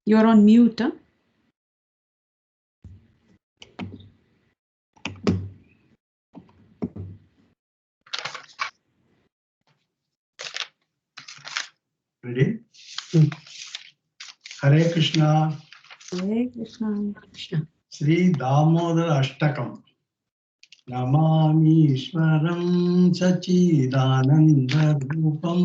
You're on mute. Huh? Ready? Hare Krishna. Hare Krishna. Sri Damodar Ashtakam. Namamishwaram Sachidananda Rupam.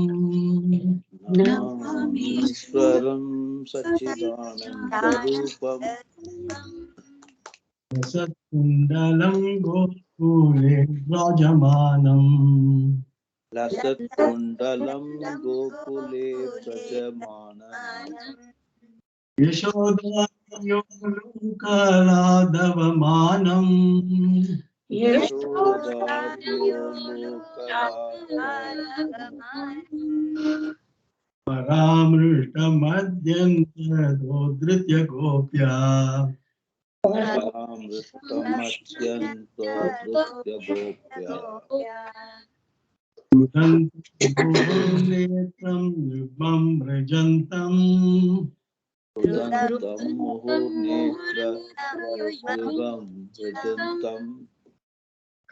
Namamishwaram Sachidananda Rupam. Satkundalam Gokule Rajamanam. Lasat Kundalam Gokule Prajamanam. Yashoda Yogaladavamanam. Yashoda Yolokaladavamanam. Paramrishta Madhyanta Dodritya Gopya. Paramrishtam Atyanta Dritya Gopya. Netram Yugmam Rajantam. Udantam Muhurnetra Yugam Vijantam.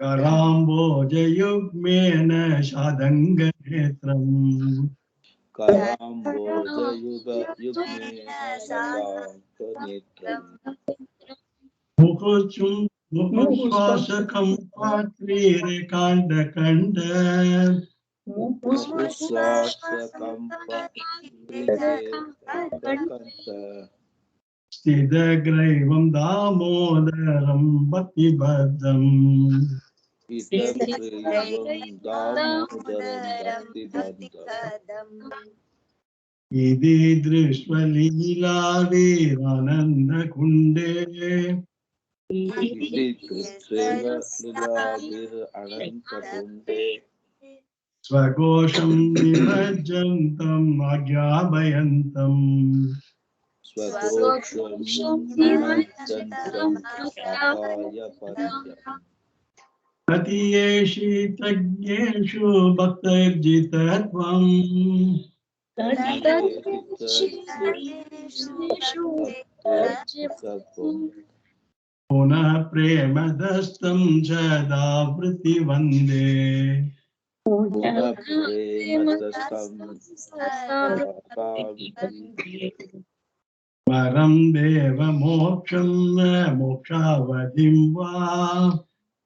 Karamboja Yugmena Shadanga Netram. Karamboja Yuga Yugmena Shadanganetram. Mukhachum Mukhuswasakam Patrire Kanda Kanda. Mukhuswasakam Patrire Kanda Kanda. Stidagraivam Damodaram Bhaktibhadam. Itagraivam Damodaram Bhaktibhadam. Idi Drishva Leela Virananda Kunde. Idi Drishva Leela Virananda Kunde. Swagosham Nimajjantam Agyabayantam. Swagosham Nimajjantam Agyabayantam. Patiyeshi Tagyeshu Bhaktarjitatvam. Puna Premadastam Jadavriti Vande. Puna Premadastam Jadavriti. Varam Deva Moksham Mokshavadim Va.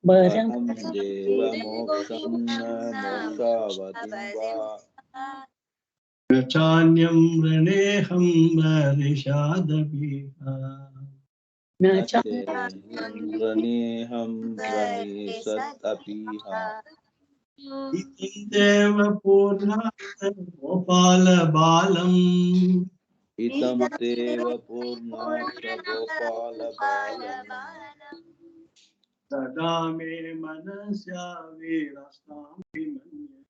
Varam Deva Moksham Mokshavadim Va. Nachanyam Raneham Varishadapiha. Raneham Ranisat Apiha. Itam Deva Purna Gopala Balam. Itam Deva Purnasya Gopala Balam. Sadame Manasya Virastam Vimanya.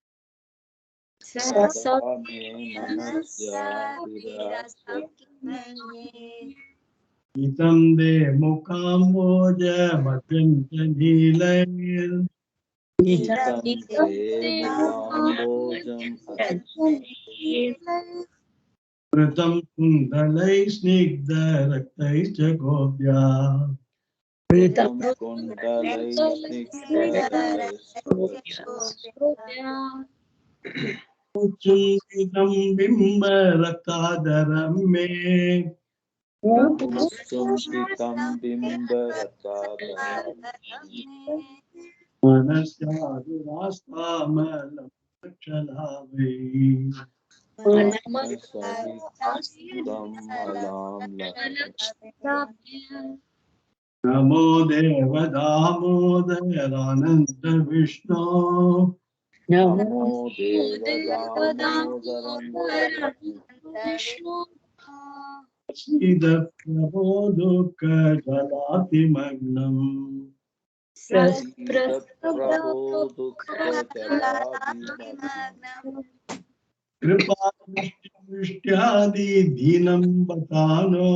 Sadame Manasya Virasya. Itam De Mukamboja Bhatyanta Nilayir. Itam Deva Kambojam Pratam Kundalai Snigdha Raktai Chakobhya. Pratam Kundalai Snigdha. Uchungitam Bimba Rakadaram Me. Sumpitam Bimbaratadaram. Manasya Virastamalam Chalavai. Manasahikam Alam Lakshmi. Namo Deva Damodarananda Vishnu. Namo Deva Damodaram Vishnu. Sida Prabho Dukha Jalati Magnam. Sida Prabho Dukha Jalati Magnam. Kripa Drishyadi Dinam Batano.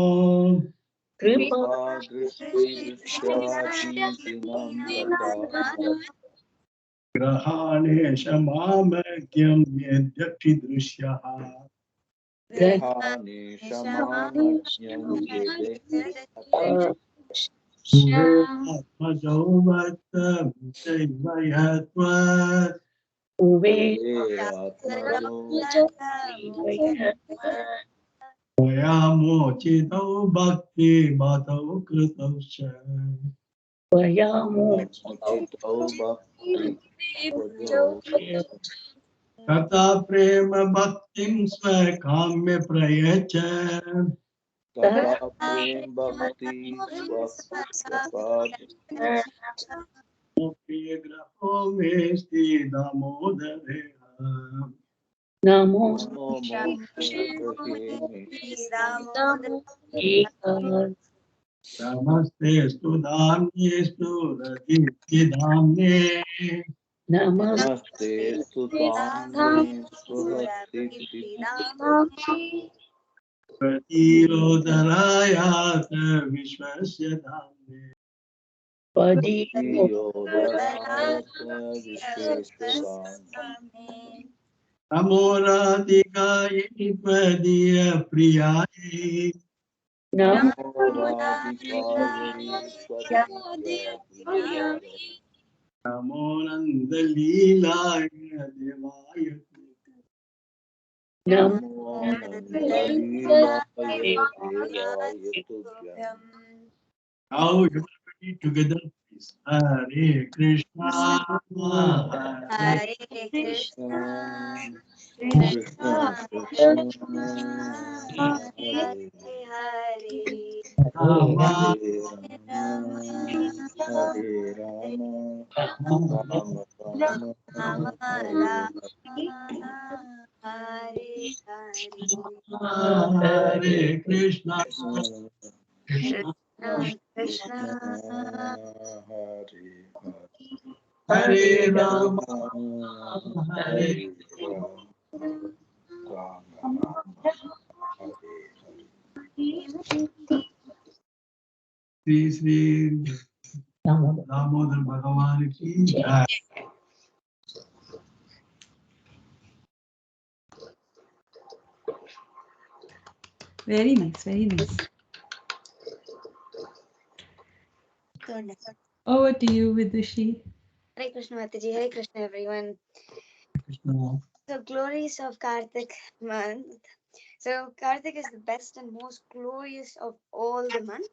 Kripa Drishyadi Dinam Batano. Grahane Shamamakyam Yadyakshi Drishyaha. ग्रहाणि शमानज्ञं यदे आत्मजो वक्तमुचैव यत्त्वत् कुबेरात्मजो त्वया मोचितौ भक्तिमतौ कृतौ च मोचितौ भक्तिमतो तथा प्रेम भक्तिं स्वकाम्य प्रयच्छ तथा प्रेम भक्ति स्वपाद प्रिय ग्रहो मेस्ति दामोदरे नमो नमो मोक्षगृहे नमस्ते स्तुधाम्येस्तु रतिधाम्ये नमस्ते स्तुताम्ने सुहृति प्रतिरोधरायात विश्वस्य धाम्ने योदरायत विश्वेश्वराय नमो राधिकायै त्वदीय प्रियायै नमो राधिकायै त्वदीयाय नमो नन्दलीलाय देवाय नमो नन्दलीलाय देवाय तुभ्यम् Now everybody together please. Hare Krishna, Hare Krishna Krishna Krishna Hare Rama, Hare Ram Hare Ram Ram Ram Hare Hare Krishna, Krishna Krishna Krishna Hare Hare Ram Rama, Hare Hare Ram Ram Hare Sri Sri Damodar Bhagavan ki jai. Very nice, very nice. Over to you, Vidushi. Hare Krishna Mataji, Hare Krishna everyone. Krishna. So glories of Karthik month. So Karthik is the best and most glorious of all the months.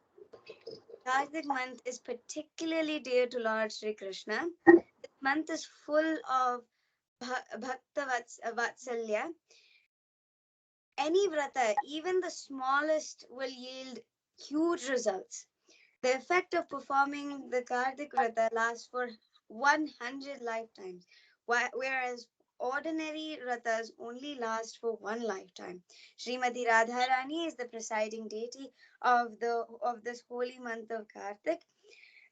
Karthik month is particularly dear to Lord Sri Krishna. This month is full of Bhakta Vatsalya. Any vrata, even the smallest, will yield huge results. The effect of performing the Kartik Vrata lasts for 100 lifetimes, whereas ordinary Vratas only last for one lifetime. Srimati Radharani is the presiding deity of this holy month of Kartik.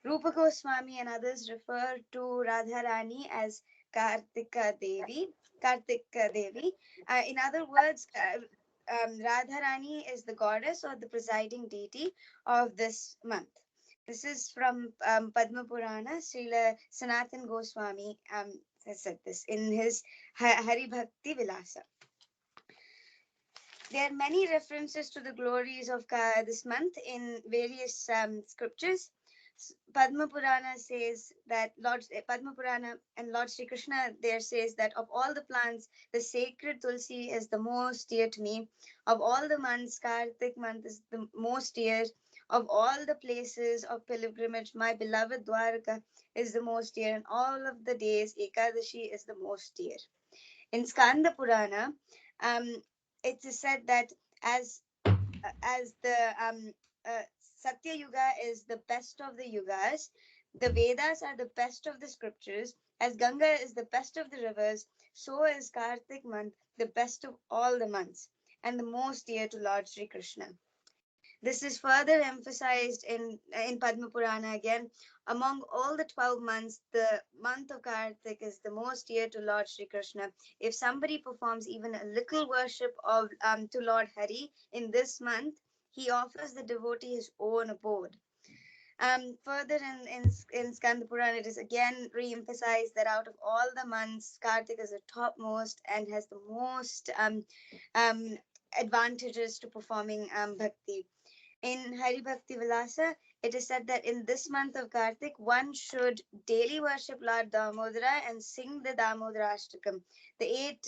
Rupa Goswami and others refer to Radharani as Kartika Devi. Kartika Devi. In other words, Radharani is the goddess or the presiding deity of this month. This is from Padma Purana. Srila Sanatan Goswami has said this in his Hari Bhakti Vilasa. There are many references to the glories of this month in various scriptures. Padma Purana says that Padma Purana and Lord Sri Krishna there says that of all the plants, the sacred tulsi is the most dear to me. Of all the months, Kartik month is the most dear. Of all the places of pilgrimage, my beloved Dwarka is the most dear, and all of the days, Ekadashi is the most dear. In Skanda Purana, it is said that as the Satya Yuga is the best of the yugas, the Vedas are the best of the scriptures, as Ganga is the best of the rivers, so is Kartik month the best of all the months and the most dear to Lord Sri Krishna. This is further emphasized in Padma Purana again. Among all the 12 months, the month of Kartik is the most dear to Lord Sri Krishna. If somebody performs even a little worship of to Lord Hari in this month, he offers the devotee his own abode. Further in Skanda Purana, it is again re-emphasized that out of all the months, Kartik is the topmost and has the most advantages to performing bhakti. In Hari Bhakti Vilasa, it is said that in this month of Kartik, one should daily worship Lord Damodara and sing the Damodara Ashtakam, the eight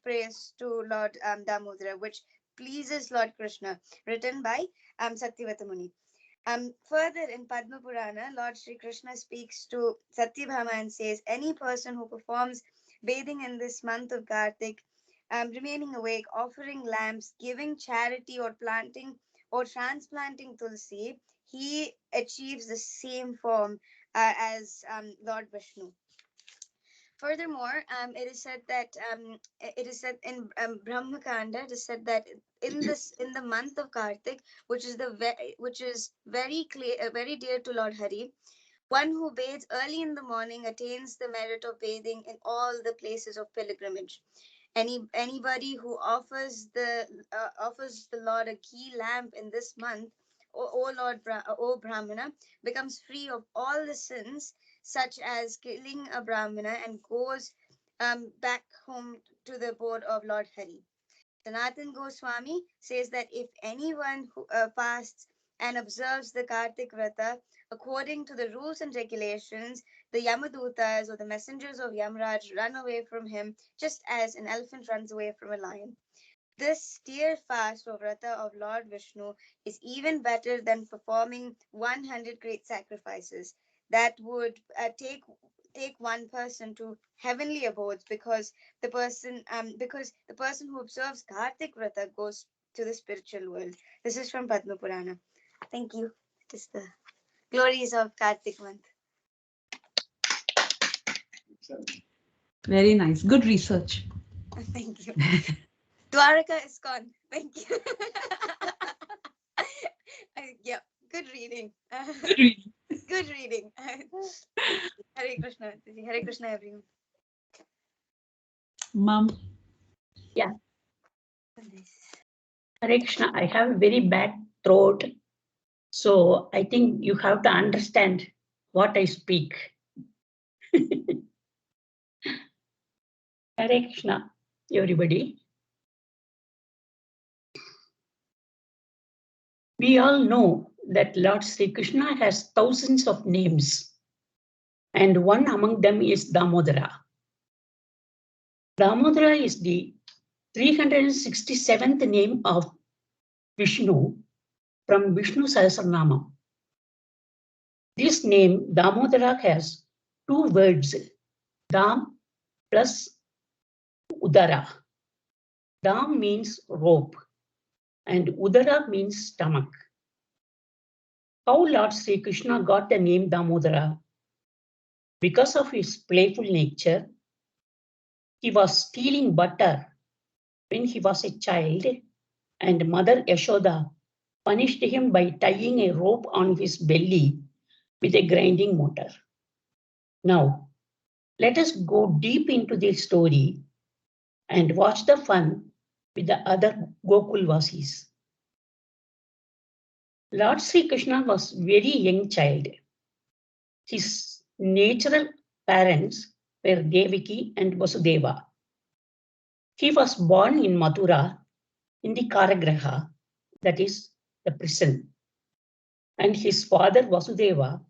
prayers to Lord Damodara, which pleases Lord Krishna, written by Satyavata Muni. Further in Padma Purana, Lord Sri Krishna speaks to Satyabhama and says, any person who performs bathing in this month of Kartik, remaining awake, offering lamps, giving charity, or planting or transplanting tulsi, he achieves the same form as Lord Vishnu. Furthermore, it is said in Brahma Kanda, it is said that in the month of Kartik, which is very clear, very dear to Lord Hari, one who bathes early in the morning attains the merit of bathing in all the places of pilgrimage. Anybody who offers the Lord a ghee lamp in this month, O Brahmana, becomes free of all the sins such as killing a Brahmana and goes back home to the abode of Lord Hari. Sanatan Goswami says that if anyone who fasts and observes the Kartik Vrata according to the rules and regulations, the Yamadutas or the messengers of Yamraj run away from him just as an elephant runs away from a lion. This steer fast or Vrata of Lord Vishnu is even better than performing 100 great sacrifices that would take one person to heavenly abodes, because the person who observes Kartik Vrata goes to the spiritual world. This is from Padma Purana. Thank you. It is the glories of Kartik month. Very nice. Good research. Thank you. Dwaraka is gone. Thank you. Yeah, good reading. Good reading. Good reading. Hare Krishna. Hare Krishna, everyone. Mom. Yeah. Hare Krishna, I have a very bad throat. So I think you have to understand what I speak. Hare Krishna, everybody. We all know that Lord Sri Krishna has thousands of names, and one among them is Damodara. Damodara is the 367th name of Vishnu from Vishnu Sahasranamam. This name Damodara has two words, Dam plus Udara. Dam means rope and Udara means stomach. How Lord Sri Krishna got the name Damodara? Because of his playful nature, he was stealing butter when he was a child, and Mother Yashoda punished him by tying a rope on his belly with a grinding motor. Now, let us go deep into the story and watch the fun with the other Gokulvasis. Lord Sri Krishna was very young child. His natural parents were Devaki and Vasudeva. He was born in Mathura in the Karagraha, that is the prison. And his father Vasudeva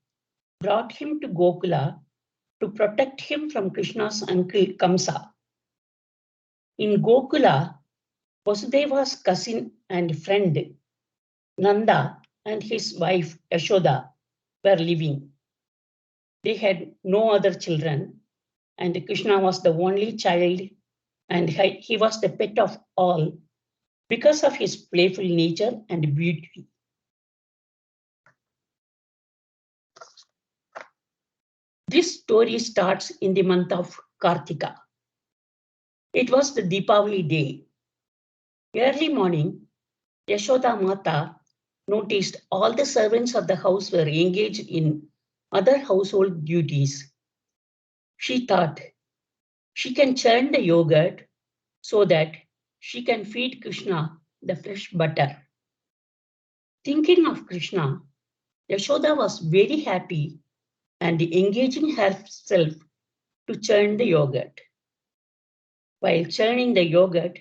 brought him to Gokula to protect him from Krishna's uncle Kamsa. In Gokula, Vasudeva's cousin and friend Nanda and his wife Yashoda were living. They had no other children, and Krishna was the only child, and he was the pet of all because of his playful nature and beauty. This story starts in the month of Kartika. It was the Deepavali day. Early morning, Yashoda Mata noticed all the servants of the house were engaged in other household duties. She thought she can churn the yogurt so that she can feed Krishna the fresh butter. Thinking of Krishna, Yashoda was very happy and engaging herself to churn the yogurt. While churning the yogurt,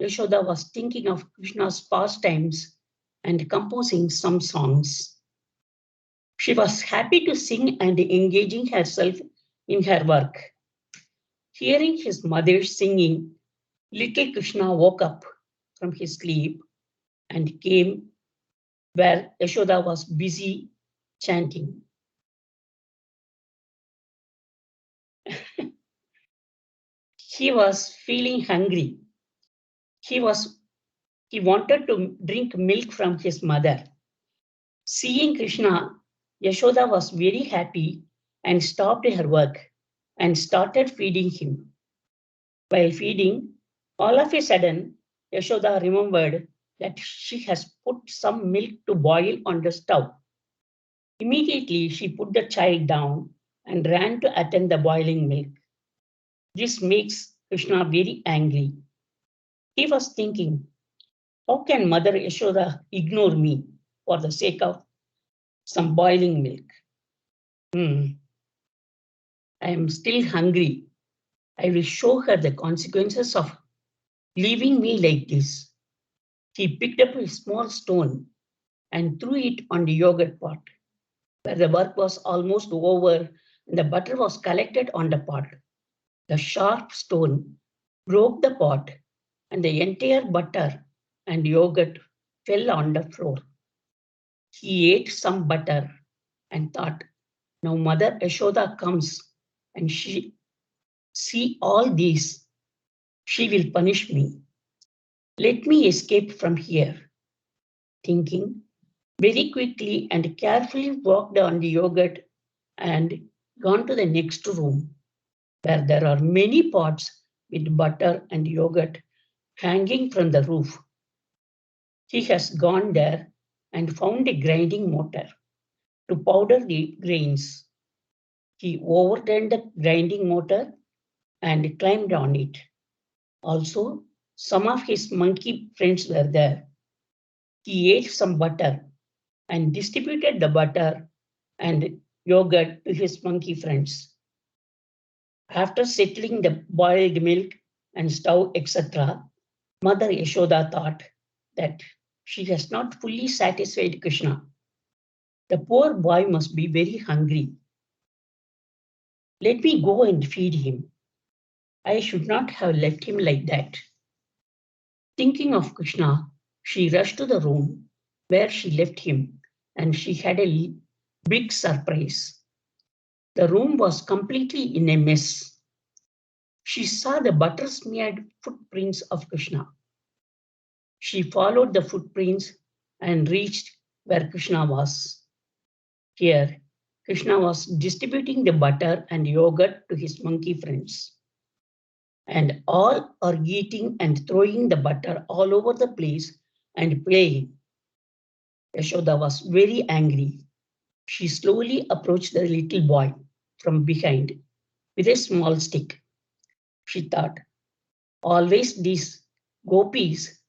Yashoda was thinking of Krishna's pastimes and composing some songs. She was happy to sing and engaging herself in her work. Hearing his mother singing, little Krishna woke up from his sleep and came where Yashoda was busy chanting. He was feeling hungry. He was he wanted to drink milk from his mother. Seeing Krishna, Yashoda was very happy and stopped her work and started feeding him. While feeding, all of a sudden, Yashoda remembered that she has put some milk to boil on the stove. Immediately, she put the child down and ran to attend the boiling milk. This makes Krishna very angry. He was thinking, how can Mother Yashoda ignore me for the sake of some boiling milk? I am still hungry. I will show her the consequences of leaving me like this. He picked up a small stone and threw it on the yogurt pot, where the work was almost over and the butter was collected on the pot. The sharp stone broke the pot, and the entire butter and yogurt fell on the floor. He ate some butter and thought, now Mother Yashoda comes and she see all these, she will punish me. Let me escape from here. Thinking, very quickly and carefully walked on the yogurt and gone to the next room, where there are many pots with butter and yogurt hanging from the roof. He has gone there and found a grinding mortar to powder the grains. He overturned the grinding mortar and climbed on it. Also, some of his monkey friends were there. He ate some butter and distributed the butter and yogurt to his monkey friends. After settling the boiled milk and stove, etc., Mother Yashoda thought that she has not fully satisfied Krishna. The poor boy must be very hungry. Let me go and feed him. I should not have left him like that. Thinking of Krishna, she rushed to the room where she left him, and she had a big surprise. The room was completely in a mess. She saw the butter smeared footprints of Krishna. She followed the footprints and reached where Krishna was. Here, Krishna was distributing the butter and yogurt to his monkey friends. And all are eating and throwing the butter all over the place and playing. Yashoda was very angry. She slowly approached the little boy from behind with a small stick. She thought, always these gopis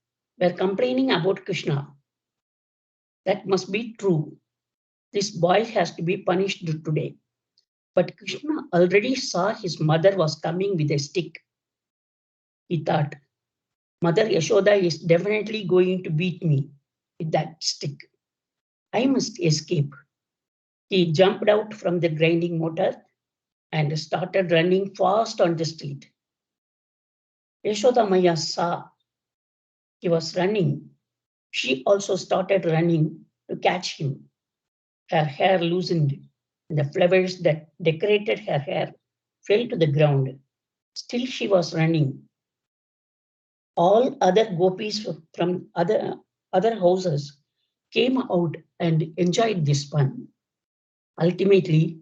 were complaining about Krishna. That must be true. This boy has to be punished today. But Krishna already saw his mother was coming with a stick. He thought, Mother Yashoda is definitely going to beat me with that stick. I must escape. He jumped out from the grinding mortar and started running fast on the street. Yashoda Maya saw he was running. She also started running to catch him. Her hair loosened, and the flowers that decorated her hair fell to the ground. Still she was running. All other gopis from other houses came out and enjoyed this fun. Ultimately,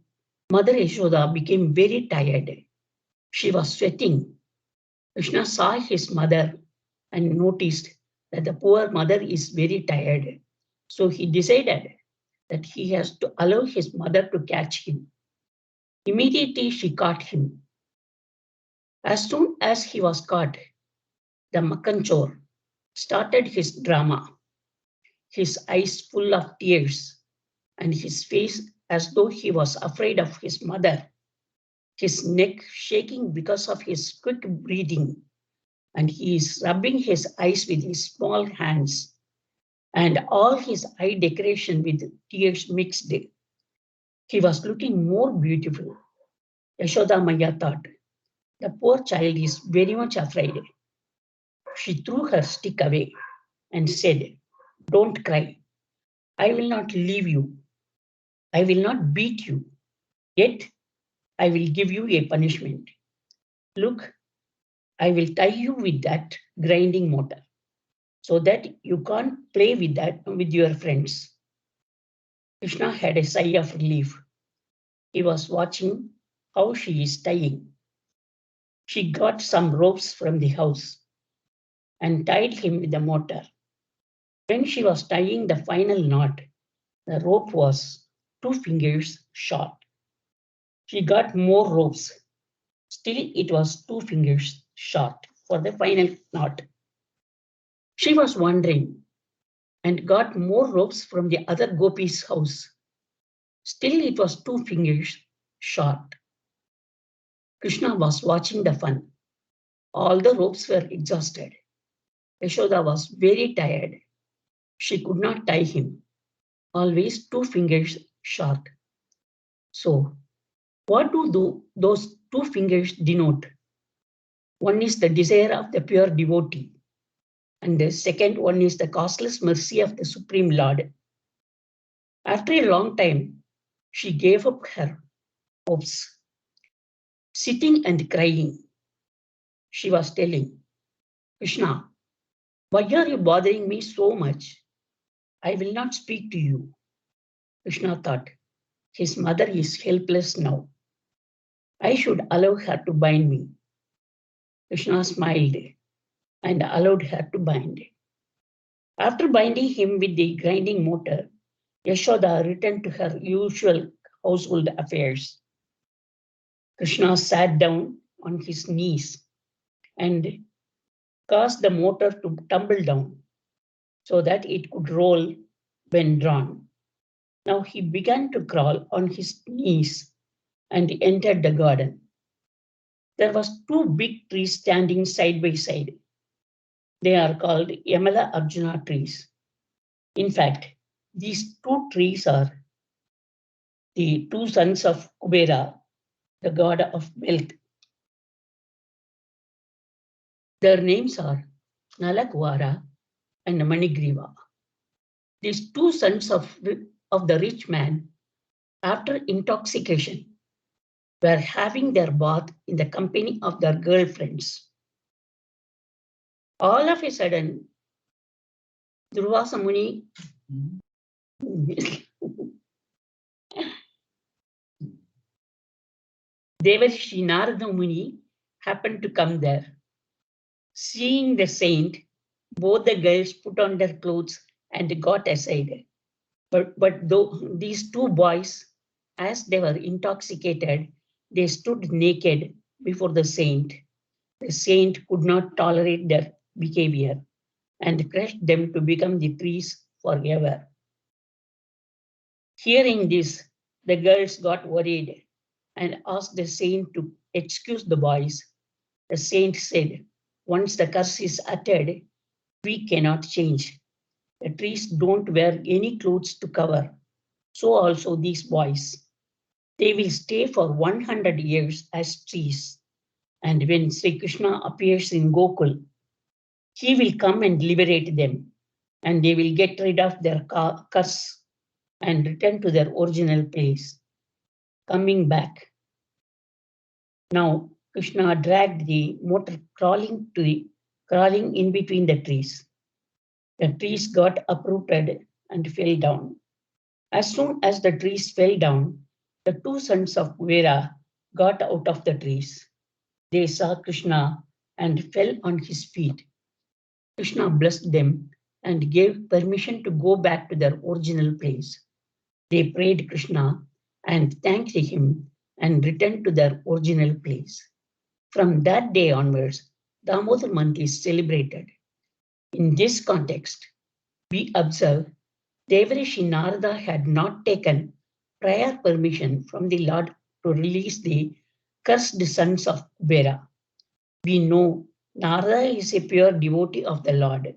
Mother Yashoda became very tired. She was sweating. Krishna saw his mother and noticed that the poor mother is very tired. So he decided that he has to allow his mother to catch him. Immediately she caught him. As soon as he was caught, the Makanchor started his drama, his eyes full of tears and his face as though he was afraid of his mother, his neck shaking because of his quick breathing and he is rubbing his eyes with his small hands, and all his eye decoration with tears mixed. He was looking more beautiful. Yashoda Maya thought, the poor child is very much afraid. She threw her stick away and said, don't cry. I will not leave you. I will not beat you. Yet I will give you a punishment. Look, I will tie you with that grinding motor so that you can't play with that with your friends. Krishna had a sigh of relief. He was watching how she is tying. She got some ropes from the house and tied him with the motor. When she was tying the final knot, the rope was 2 fingers short. She got more ropes. Still, it was 2 fingers short for the final knot. She was wondering and got more ropes from the other gopis' house. Still, it was 2 fingers short. Krishna was watching the fun. All the ropes were exhausted. Yashoda was very tired. She could not tie him, always 2 fingers short. So, what do those 2 fingers denote? One is the desire of the pure devotee, and the second one is the causeless mercy of the Supreme Lord. After a long time, she gave up her hopes, sitting and crying. She was telling, Krishna, why are you bothering me so much? I will not speak to you. Krishna thought, his mother is helpless now. I should allow her to bind me. Krishna smiled and allowed her to bind. After binding him with the grinding motor, Yashoda returned to her usual household affairs. Krishna sat down on his knees and caused the motor to tumble down so that it could roll when drawn. Now he began to crawl on his knees and entered the garden. There was 2 big trees standing side by side. They are called Yamala Arjuna trees. In fact, these 2 trees are the 2 sons of Kubera, the god of wealth. Their names are Nalakvara and Manigriva. These 2 sons of the rich man, after intoxication, were having their bath in the company of their girlfriends. All of a sudden, Durvasa Muni Devarshi Narada Muni happened to come there. Seeing the saint, both the girls put on their clothes and got aside. But though these 2 boys, as they were intoxicated, they stood naked before the saint. The saint could not tolerate their behavior and crushed them to become the trees forever. Hearing this, the girls got worried and asked the saint to excuse the boys. The saint said, once the curse is uttered, we cannot change. The trees don't wear any clothes to cover. So also these boys. They will stay for 100 years as trees. And when Sri Krishna appears in Gokul, he will come and liberate them. And they will get rid of their curse and return to their original place. Coming back. Now Krishna dragged the motor crawling in between the trees. The trees got uprooted and fell down. As soon as the trees fell down, the 2 sons of Vera got out of the trees. They saw Krishna and fell on his feet. Krishna blessed them and gave permission to go back to their original place. They prayed Krishna and thanked him and returned to their original place. From that day onwards, Damodar month is celebrated. In this context, we observe Devarishi Narada had not taken prior permission from the Lord to release the cursed sons of Kubera. We know Narada is a pure devotee of the Lord.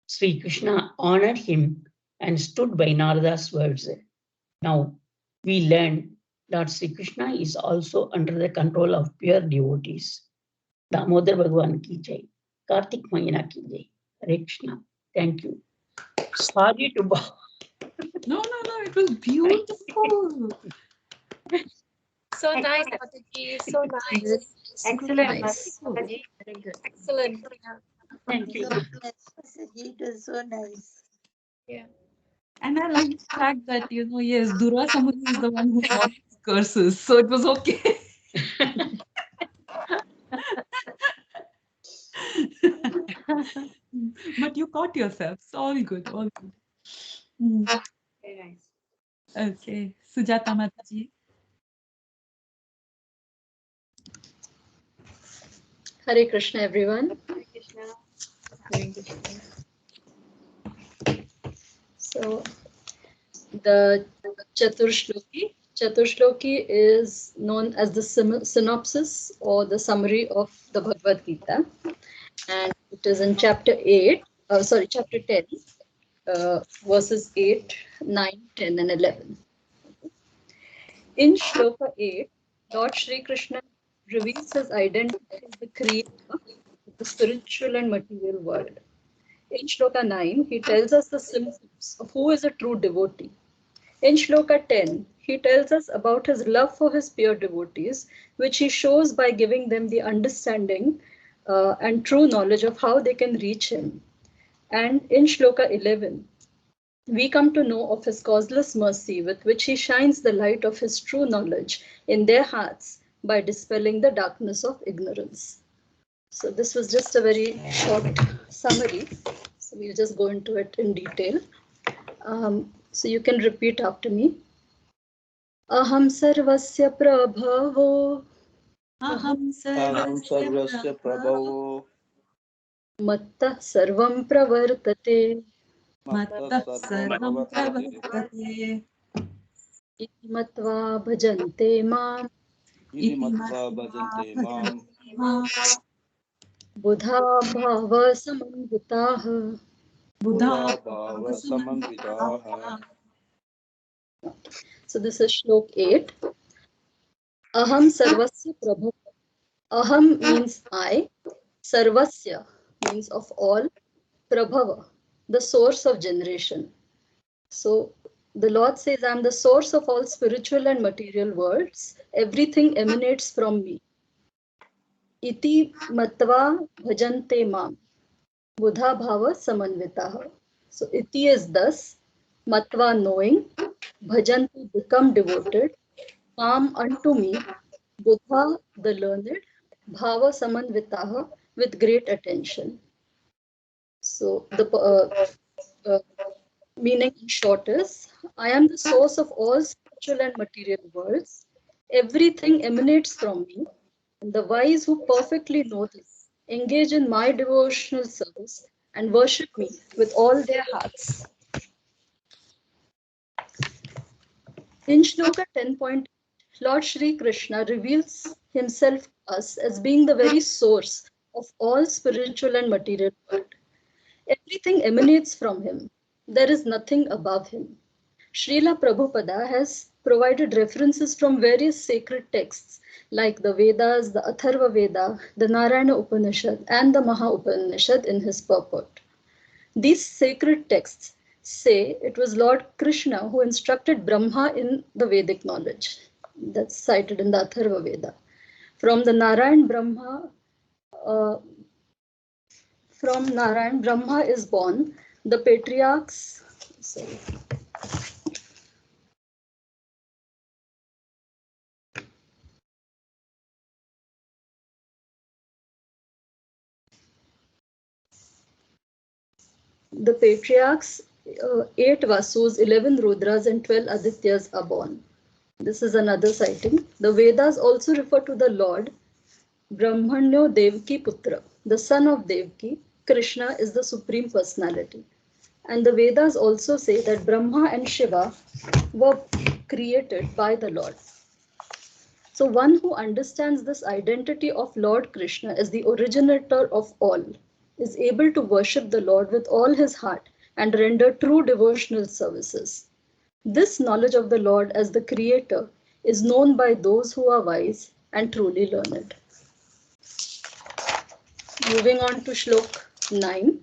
Sri Krishna honored him and stood by Narada's words. Now we learn that Sri Krishna is also under the control of pure devotees. Damodar Bhagwan ki jai. Kartik Mayana ki jai. Hare Krishna. Thank you. Sorry to bow. No, it was beautiful. So nice, Karthik. So nice. Excellent. Nice. Very good. Excellent. Thank you. It was so nice. Yeah. And I like the fact that, yes, Durga Samuni is the one who vomits curses. So it was okay. But you caught yourself. So all good, all good. Very nice. Okay. Sujata Mataji. Hare Krishna, everyone. Hare Krishna. Hare Krishna. So, the Chaturshloki is known as the synopsis or the summary of the Bhagavad Gita, and it is in chapter 10, verses 8, 9, 10, and 11. In Shloka 8, Lord Shri Krishna reveals his identity as the creator of the spiritual and material world. In Shloka 9, he tells us the symptoms of who is a true devotee. In Shloka 10, he tells us about his love for his pure devotees, which he shows by giving them the understanding and true knowledge of how they can reach him. And in Shloka 11, we come to know of his causeless mercy with which he shines the light of his true knowledge in their hearts by dispelling the darkness of ignorance. So this was just a very short summary. So we'll just go into it in detail. So you can repeat after me. Aham sarvasya prabhavo Aham सर्वस्य प्रभवो mattah sarvam pravartate Mattah सर्वं sarvam प्रवर्तते pravartate. iti matva bhajante mam इति Iti मत्वा matva भजन्ते माम् bhajante mam. buddha bhava samanditah. Buddha बुधा भाव समन्विताः. So this is Shlok 8. Aham sarvasya prabhu. Aham means I. Sarvasya means of all. Prabhava, the source of generation. So the Lord says, I am the source of all spiritual and material worlds. Everything emanates from me. Iti matva bhajante mam. Buddha bhava samanvitaha. So iti is thus, matva knowing, bhajanti become devoted, mam unto me, Buddha the learned, bhava samanvitaha with great attention. So the meaning in short is, I am the source of all spiritual and material worlds. Everything emanates from me, and the wise who perfectly know this engage in my devotional service and worship me with all their hearts. In Shloka 10.8, Lord Shri Krishna reveals himself to us as being the very source of all spiritual and material world. Everything emanates from him. There is nothing above him. Srila Prabhupada has provided references from various sacred texts like the Vedas, the Atharva Veda, the Narayana Upanishad, and the Maha Upanishad in his purport. These sacred texts say it was Lord Krishna who instructed Brahma in the Vedic knowledge. That's cited in the Atharva Veda. From the Narayan Brahma, is born. The patriarchs, sorry. The patriarchs, 8 Vasus, 11 Rudras, and 12 Adityas are born. This is another sighting. The Vedas also refer to the Lord Brahmanyo Devki Putra, the son of Devki. Krishna is the supreme personality. And the Vedas also say that Brahma and Shiva were created by the Lord. So one who understands this identity of Lord Krishna as the originator of all is able to worship the Lord with all his heart and render true devotional services. This knowledge of the Lord as the creator is known by those who are wise and truly learned. Moving on to Shlok 9.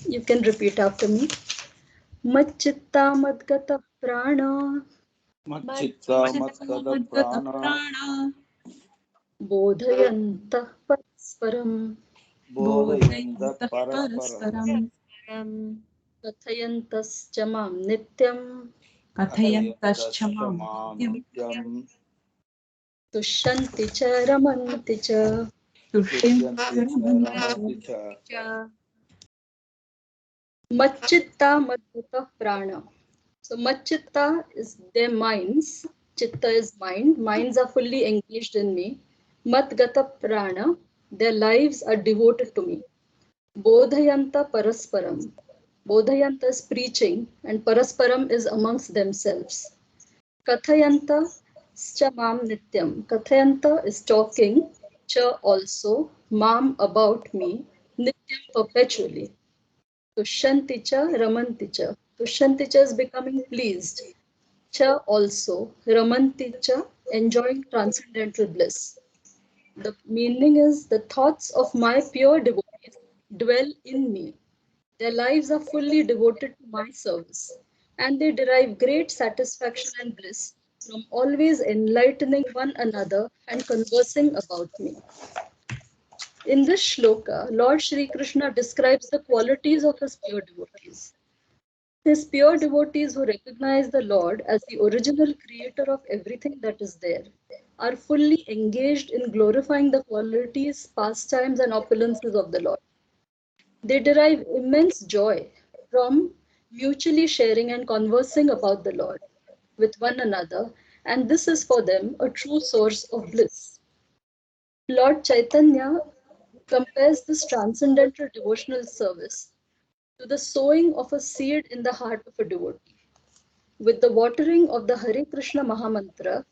You can repeat after me. Macchitta madgata prana Machchitta mattada prana bodhayantah parasparam bodhayanta parasparam Parasparam kathayantascha mam nityam kathayantascha kathayantascha mam mam nityam nityam tushyanti cha ramanti cha. tushyanti cha tushyanti ramanti cha. Macchitta madgata prana. So Macchitta is their minds. Chitta is mind. Minds are fully engaged in me. Madgata prana. Their lives are devoted to me. Bodhayanta parasparam. Bodhayanta is preaching and parasparam is amongst themselves. Kathayanta cha mam nityam. Kathayanta is talking. Cha also. Mam about me. Nityam perpetually. Tushyanti cha ramanti cha. Tushyanti cha is becoming pleased. Cha also. Ramanti cha enjoying transcendental bliss. The meaning is the thoughts of my pure devotees dwell in me. Their lives are fully devoted to my service, and they derive great satisfaction and bliss from always enlightening one another and conversing about me. In this shloka, Lord Shri Krishna describes the qualities of his pure devotees. His pure devotees who recognize the Lord as the original creator of everything that is there are fully engaged in glorifying the qualities, pastimes, and opulences of the Lord. They derive immense joy from mutually sharing and conversing about the Lord with one another, and this is for them a true source of bliss. Lord Chaitanya compares this transcendental devotional service to the sowing of a seed in the heart of a devotee. With the watering of the Hare Krishna Mahamantra,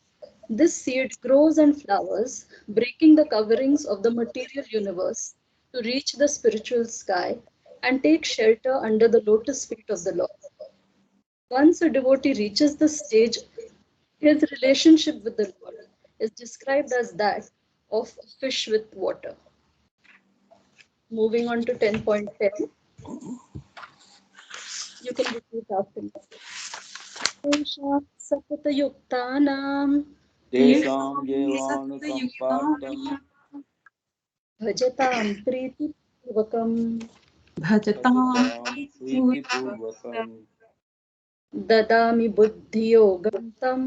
this seed grows and flowers, breaking the coverings of the material universe to reach the spiritual sky and take shelter under the lotus feet of the Lord. Once a devotee reaches this stage, his relationship with the Lord is described as that of a fish with water. Moving on to 10.10, you can repeat after me. Tesha sapatayuktanam Tesham yevanukampatam bhajatam pritipurvakam bhajatam bhajatam pritipurvakam dadami buddhiyogam tam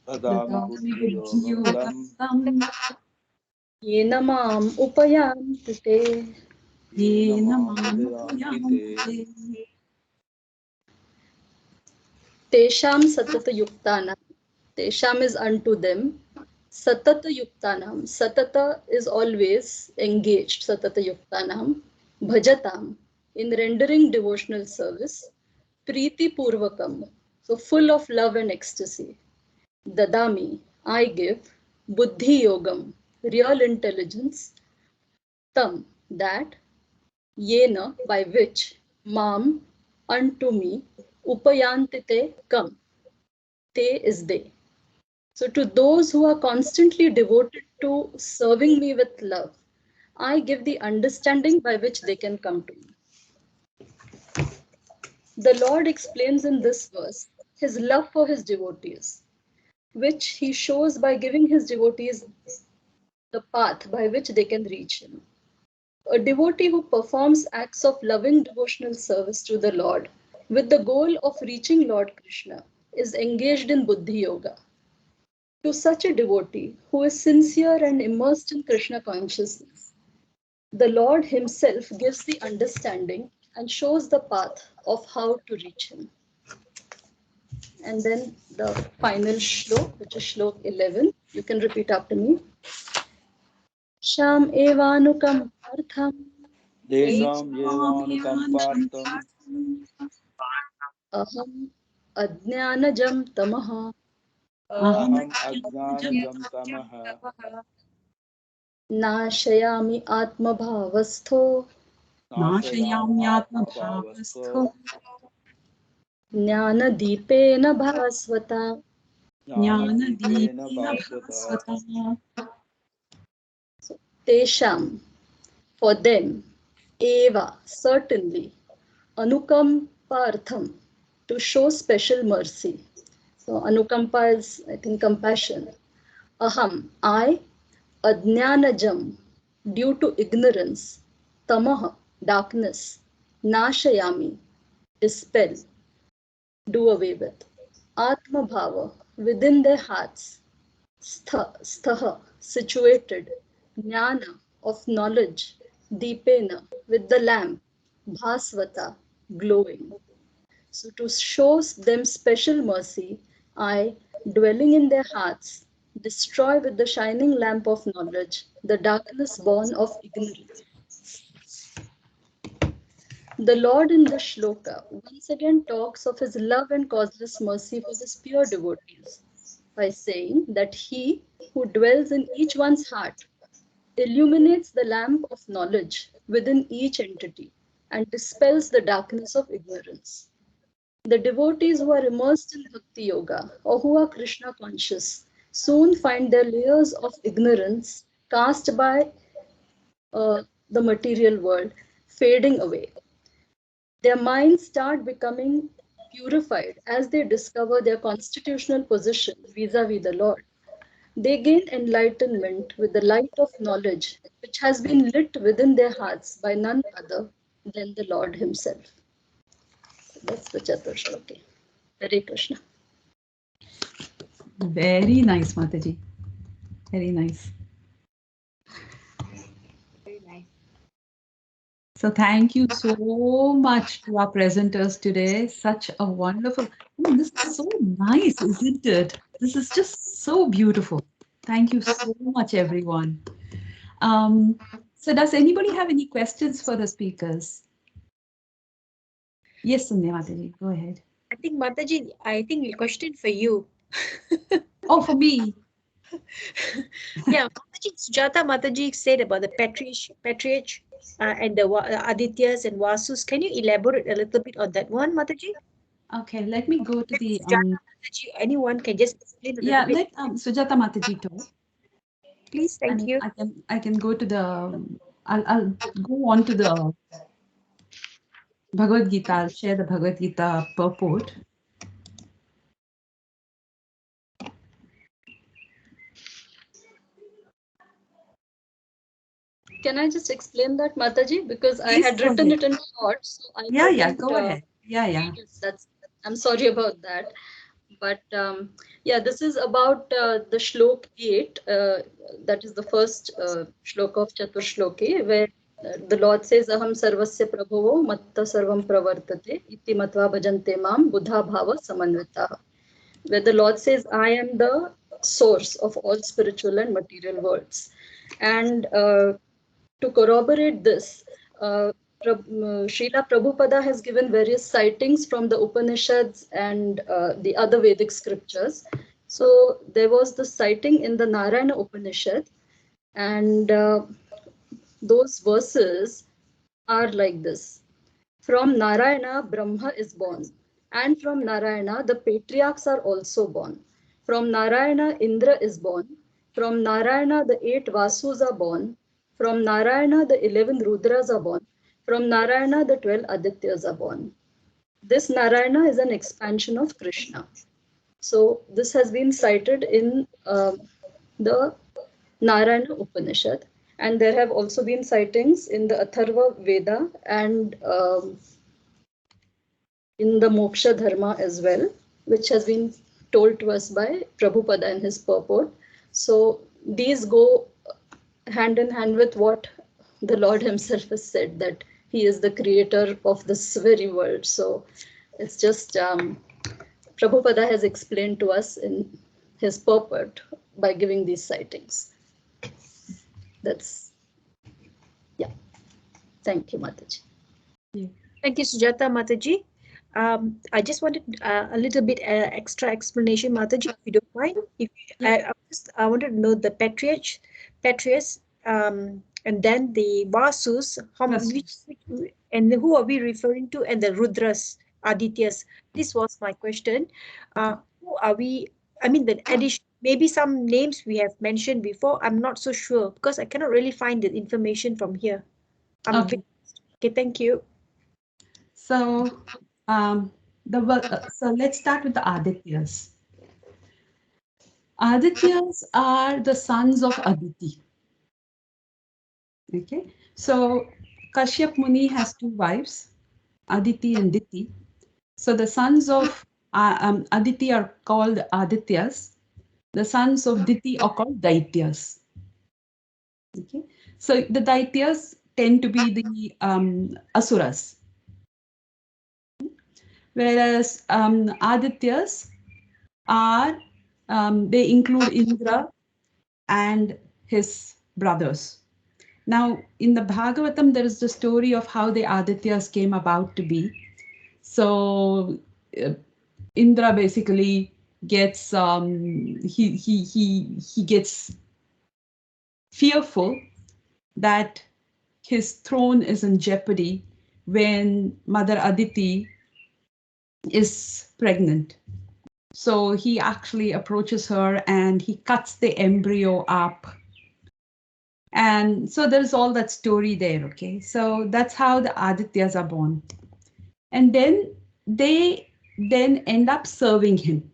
dadami dadami buddhiyogam tam buddhiyogam yena mam upayanti te. yena yena mam upayanti te. manupayanti. Tesham satata yuktana. Tesham is unto them. Satata yuktanam. Satata is always engaged. Satata yuktanam. Bhajatam. In rendering devotional service. Priti purvakam. So full of love and ecstasy. Dadami. I give. Buddhi yogam. Real intelligence. Tam. That. Yena. By which. Mam. Unto me. Upayantite. Come. Te is they. So, to those who are constantly devoted to serving me with love, I give the understanding by which they can come to me. The Lord explains in this verse his love for his devotees, which he shows by giving his devotees the path by which they can reach him. A devotee who performs acts of loving devotional service to the Lord with the goal of reaching Lord Krishna is engaged in Buddhi Yoga. To such a devotee who is sincere and immersed in Krishna consciousness, the Lord Himself gives the understanding and shows the path of how to reach Him. And then the final shlok, which is shlok 11, you can repeat after me. Sham evanukam artham Tesham yevanukampatam aham ajnanajam tamaha Aham ajnanajam tamaha. नाशयामि आत्मभावस्थो नाशयाम्यात्मभावस्थो ज्ञानदीपेन भास्वता. Jnanadipena ज्ञानदीपेन bhasvata. भास्वतः. Tesham, for them, eva, certainly, anukampartham, to show special mercy. So anukampa is, I think, compassion. Aham, I, adnyanajam, due to ignorance, tamaha, darkness, nashayami, dispel, do away with. Atma bhava, within their hearts, sthaha, situated, jnana, of knowledge, deepena, with the lamp, bhasvata, glowing. So to show them special mercy, I, dwelling in their hearts, destroy with the shining lamp of knowledge the darkness born of ignorance. The Lord in the shloka once again talks of his love and causeless mercy for his pure devotees by saying that he who dwells in each one's heart illuminates the lamp of knowledge within each entity and dispels the darkness of ignorance. The devotees who are immersed in bhakti yoga or who are Krishna conscious soon find their layers of ignorance cast by the material world fading away. Their minds start becoming purified as they discover their constitutional position vis-a-vis the Lord. They gain enlightenment with the light of knowledge, which has been lit within their hearts by none other than the Lord Himself. So that's the Chaturshloki. Hare Krishna. Very nice, Mataji. Very nice. Very nice. So thank you so much to our presenters today. Such a wonderful, this is so nice, isn't it? This is just so beautiful. Thank you so much, everyone. So does anybody have any questions for the speakers? Yes, Sundar Mataji, go ahead. I think Mataji, I think a question for you. Oh, for me. Yeah, Mataji, Sujata Mataji said about the patriarch and the Adityas and Vasus. Can you elaborate a little bit on that one, Mataji? Okay, let me go to the Sujata Mataji, anyone can just explain a little yeah, bit. let Sujata Mataji talk. Please, thank And you. I can go to the I'll go on to the Bhagavad Gita. I'll share the Bhagavad Gita purport. Can I just explain that, Mataji? Because I Please had go written ahead. it in short, so I Yeah, couldn't go ahead. Yeah. read it. I'm sorry about that. But yeah, this is about the shlok 8. That is the first shlok of Chaturshloki, where the Lord says, Aham sarvasya prabhavo matta sarvam pravartate iti matva bhajante mam buddha bhava samanvitaha. Where the Lord says, I am the source of all spiritual and material worlds. And to corroborate this, Srila Prabhupada has given various sightings from the Upanishads and the other Vedic scriptures. So there was the sighting in the Narayana Upanishad, and those verses are like this. From Narayana, Brahma is born, and from Narayana, the patriarchs are also born. From Narayana, Indra is born. From Narayana, the 8 Vasus are born. From Narayana, the 11 Rudras are born. From Narayana, the 12 Adityas are born. This Narayana is an expansion of Krishna. So this has been cited in the Narayana Upanishad, and there have also been sightings in the Atharva Veda and in the Moksha Dharma as well, which has been told to us by Prabhupada in his purport. So these go hand in hand with what the Lord himself has said, that he is the creator of this very world. So it's just Prabhupada has explained to us in his purport by giving these sightings. That's, yeah. Thank you, Mataji. Yeah. Thank you, Sujata Mataji. I just wanted a little bit extra explanation, Mataji, if you don't mind. If I wanted to know the patriarchs, and then the Vasus, Vasus. and who are we referring to, and the Rudras, Adityas. This was my question. Who are we? I mean, the addition. Maybe some names we have mentioned before. I'm not so sure because I cannot really find the information from here. Okay. Okay, thank you. So, so let's start with the Adityas. Adityas are the sons of Aditi. Okay, so Kashyap Muni has two wives, Aditi and Diti. So the sons of Aditi are called Adityas. The sons of Diti are called Daityas. Okay, so the Daityas tend to be the Asuras, whereas Adityas are they include Indra and his brothers. Now, in the Bhagavatam, there is the story of how the Adityas came about to be. So, Indra basically gets he gets fearful that his throne is in jeopardy when Mother Aditi is pregnant. So he actually approaches her and he cuts the embryo up. And so there's all that story there, okay? So that's how the Adityas are born. And then they then end up serving him.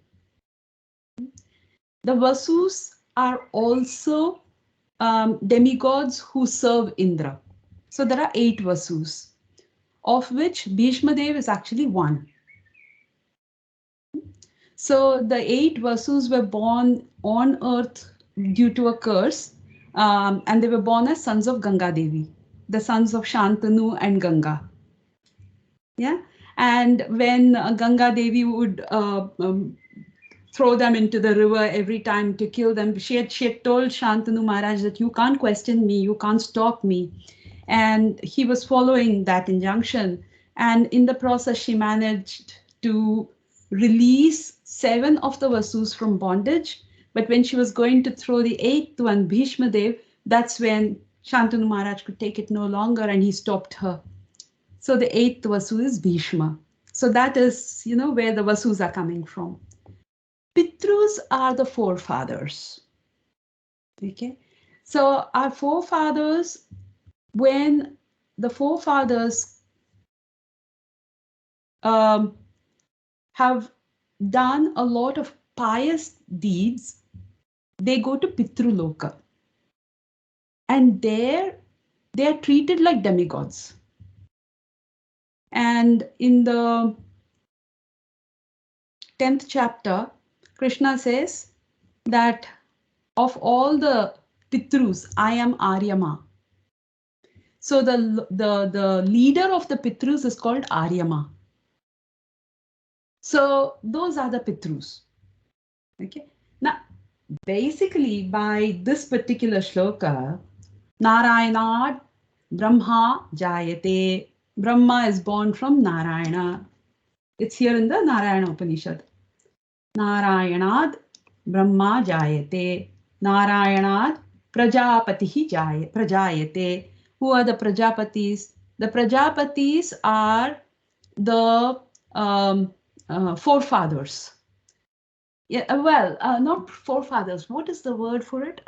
The Vasus are also demigods who serve Indra. So there are 8 Vasus, of which Bhishma Dev is actually one. So the 8 Vasus were born on earth due to a curse, and they were born as sons of Ganga Devi, the sons of Shantanu and Ganga. Yeah, and when Ganga Devi would throw them into the river every time to kill them, she had told Shantanu Maharaj that you can't question me, you can't stop me. And he was following that injunction. And in the process, she managed to release 7 of the Vasus from bondage. But when she was going to throw the 8th one, Bhishma Dev, that's when Shantanu Maharaj could take it no longer and he stopped her. So the 8th Vasu is Bhishma. So that is, where the Vasus are coming from. Pitrus are the forefathers. Okay. So our forefathers, when the forefathers have done a lot of pious deeds, they go to Pitruloka. And there they are treated like demigods. And in the 10th chapter, Krishna says that of all the Pitrus, I am Aryama. So the leader of the Pitrus is called Aryama. So those are the Pitrus. Okay. Now, basically, by this particular shloka, Narayanad Brahma Jayate. Brahma is born from Narayana. It's here in the Narayana Upanishad. Narayanad Brahma Jayate. Narayanad Prajapatihi Prajayate. Who are the Prajapatis? The Prajapatis are the forefathers. Yeah, well, not forefathers. What is the word for it?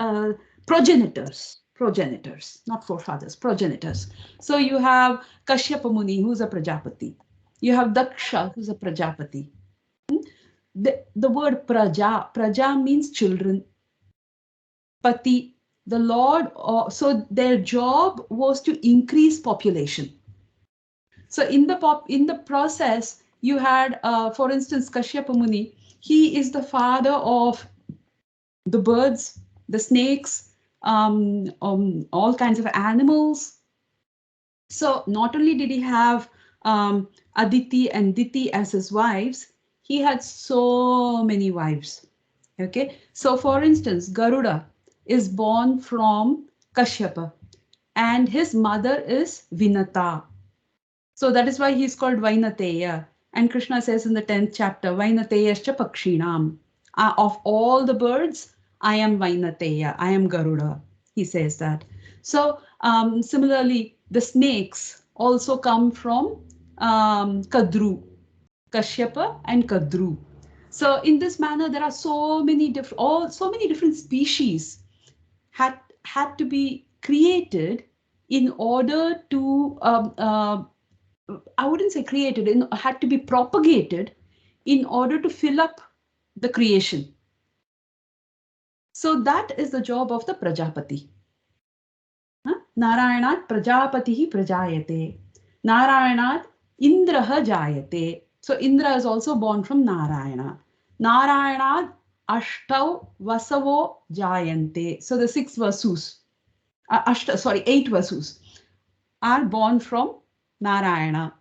Progenitors. Progenitors, not forefathers, progenitors. So you have Kashyapa Muni, who's a Prajapati. You have Daksha, who's a Prajapati. The word Praja means children. Pati, the Lord, so their job was to increase population. So in the process, you had, for instance, Kashyapa Muni. He is the father of the birds, the snakes, all kinds of animals. So not only did he have Aditi and Diti as his wives, he had so many wives. Okay, so for instance, Garuda is born from Kashyapa, and his mother is Vinata. So that is why he's called Vainateya. And Krishna says in the 10th chapter, Vainateyascha Pakshinam. Of all the birds, I am Vainateya, I am Garuda. He says that. So similarly, the snakes also come from Kadru, Kashyapa and Kadru. So in this manner, there are so many different species had to be created in order to I wouldn't say created, had to be propagated in order to fill up the creation. So that is the job of the Prajapati. Narayanat Prajapatihi Prajayate. Narayanat Indraha Jayate. So Indra is also born from Narayana. Narayanat Ashtau Vasavo Jayante. So the 6 Vasus, 8 Vasus are born from Narayana.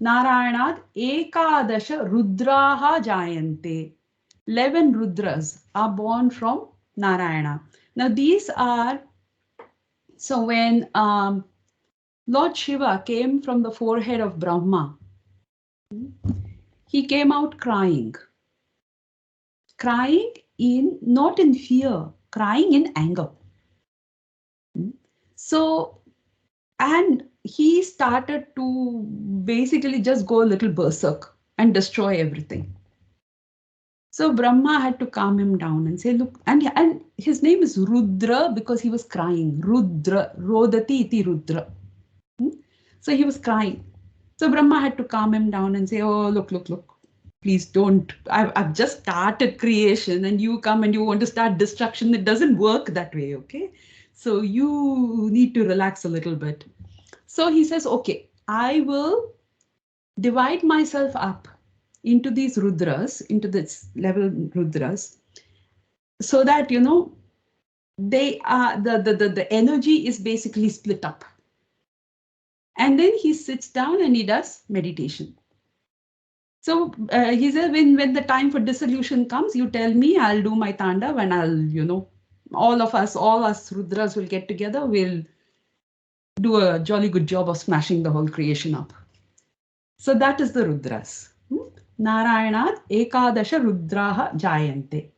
Narayanat Ekadasha Rudraha Jayante. 11 Rudras are born from Narayana. Now these are, so when Lord Shiva came from the forehead of Brahma, he came out crying. Crying not in fear, crying in anger. So, and he started to basically just go a little berserk and destroy everything. So Brahma had to calm him down and say, look, and his name is Rudra because he was crying. Rudra, Rodati iti Rudra. So he was crying. So Brahma had to calm him down and say, oh, look, please don't. I've just started creation and you come and you want to start destruction. It doesn't work that way, okay? So you need to relax a little bit. So he says, okay, I will divide myself up into these Rudras, into this level Rudras, so that, you know, they are, the energy is basically split up. And then he sits down and he does meditation. So he said, when the time for dissolution comes, you tell me, I'll do my Tandav and I'll, you know, all us Rudras will get together, we'll do a jolly good job of smashing the whole creation up. So that is the Rudras. Narayanat Ekadasha Rudraha Jayante.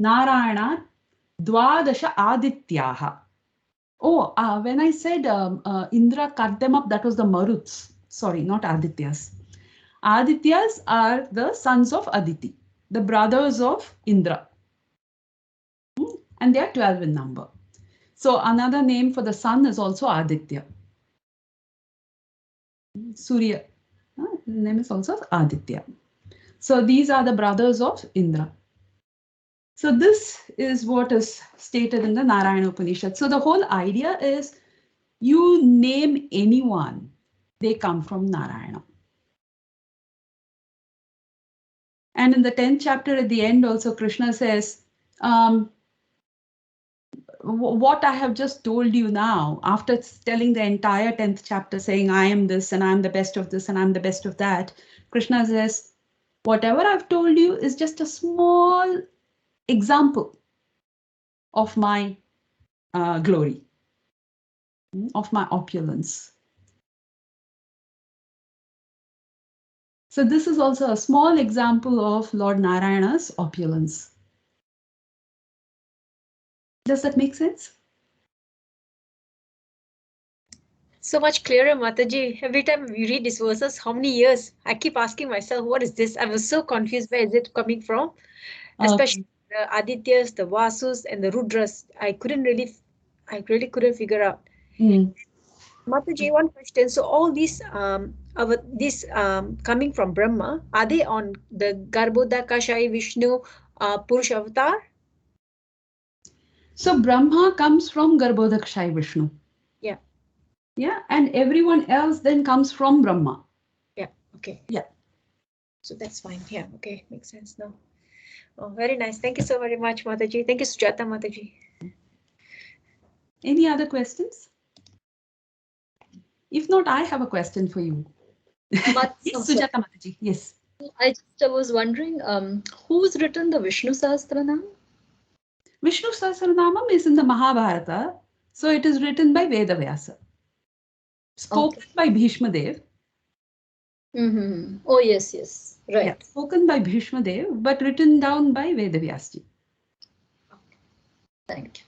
Narayanat Dwadasha Adityaha. Oh, when I said Indra cut them up, that was the Maruts. Sorry, not Adityas. Adityas are the sons of Aditi, the brothers of Indra. And they are 12 in number. So another name for the sun is also Aditya. Surya. His name is also Aditya. So these are the brothers of Indra. So this is what is stated in the Narayana Upanishad. So the whole idea is you name anyone, they come from Narayana. And in the 10th chapter at the end also Krishna says, what I have just told you now, after telling the entire 10th chapter saying I am this and I'm the best of this and I'm the best of that, Krishna says, whatever I've told you is just a small example of my glory, of my opulence. So this is also a small example of Lord Narayana's opulence. Does that make sense? So much clearer, Mataji. Every time we read these verses, how many years? I keep asking myself, what is this? I was so confused. Where is it coming from? Especially the Adityas, the Vasus, and the Rudras. I really couldn't figure out. Mataji, one question. So all these coming from Brahma, are they on the Garbhodakashai Vishnu Purush avatar? So Brahma comes from Garbhodakshai Vishnu. Yeah. Yeah, and everyone else then comes from Brahma. Yeah, okay. Yeah. So that's fine. Yeah, okay, makes sense now. Oh, very nice. Thank you so very much, Mataji. Thank you, Sujata Mataji. Any other questions? If not, I have a question for you. Yes, Sujata Mataji. Yes. I just was wondering, who's written the Vishnu Sahasranam? Vishnu Sahasranamam is in the Mahabharata. So it is written by Vedavyasa. Spoken by Bhishma Dev. Oh, yes, yes. Yeah, Right. spoken by Bhishma Dev, but written down by Vedavyasji. Thank you.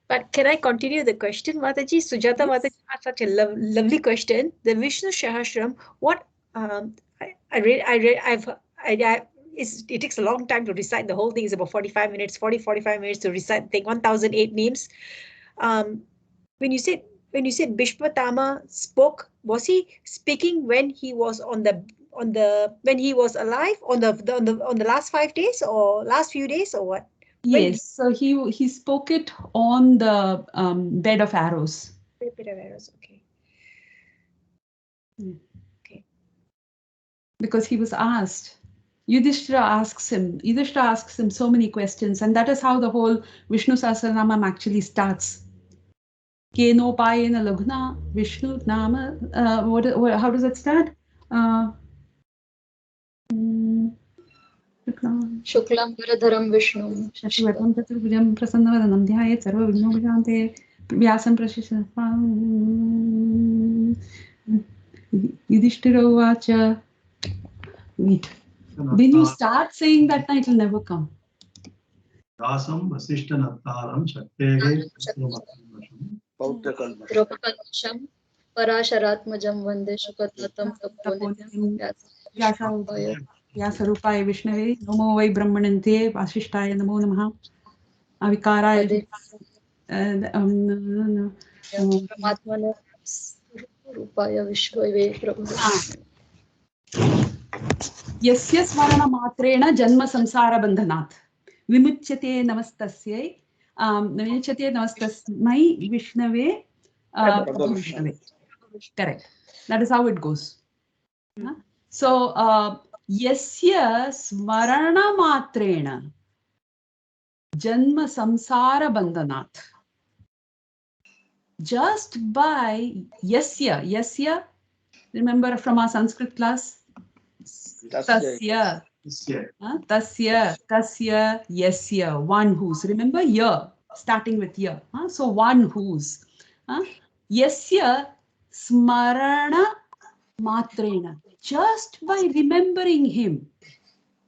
But can I continue the question, Mataji? Sujata Yes. Mataji asked such a lovely question. The Vishnu Sahasram, what I read, it takes a long time to recite the whole thing. It's about 45 minutes, 45 minutes to recite the 1008 names. When you said Bhishmatama spoke, was he speaking when he was when he was alive on the last 5 days or last few days or what? When Yes, so he spoke it on the bed of arrows. Okay. Okay. Because he was asked. Yudhishthira asks him so many questions, and that is how the whole Vishnu Sahasranamam actually starts. Kenopayena Laghuna Vishnu Nama. How does it start? Shuklam Varadharam Vishnu. Shashivartam Chaturbhujam Prasannavadanam Dhyayet Sarvavignopanshante Vyasam Prashisha Yudhishthira Uvacha. Wait. When you start saying that, it will never come. Dasam Vasishta Nattaram Shaktehe Dropakalmasham Parasharatmajam Vande Shukadvatam Taponityam Vyasarupaya Vishnave Namo Vai Brahmanante Vasishtaya Namo Namaha Avikaraya Paramatmane Rupaya Vishwave Prabhu. Yasya Smarana Matrena Janma Samsara Bandhanat Vimuchyate Namastasye Vimuchyate Namastasmai Vishnave Vishnave. Correct. That is how it goes. So Yasya Smarana Matrena Janma Samsara Bandhanat. Just by Yasya, remember from our Sanskrit class? Tasya. Tasya, Yasya, one whose. Remember ya, starting with ya. So one whose. Yasya Smarana Matrena. Just by remembering him.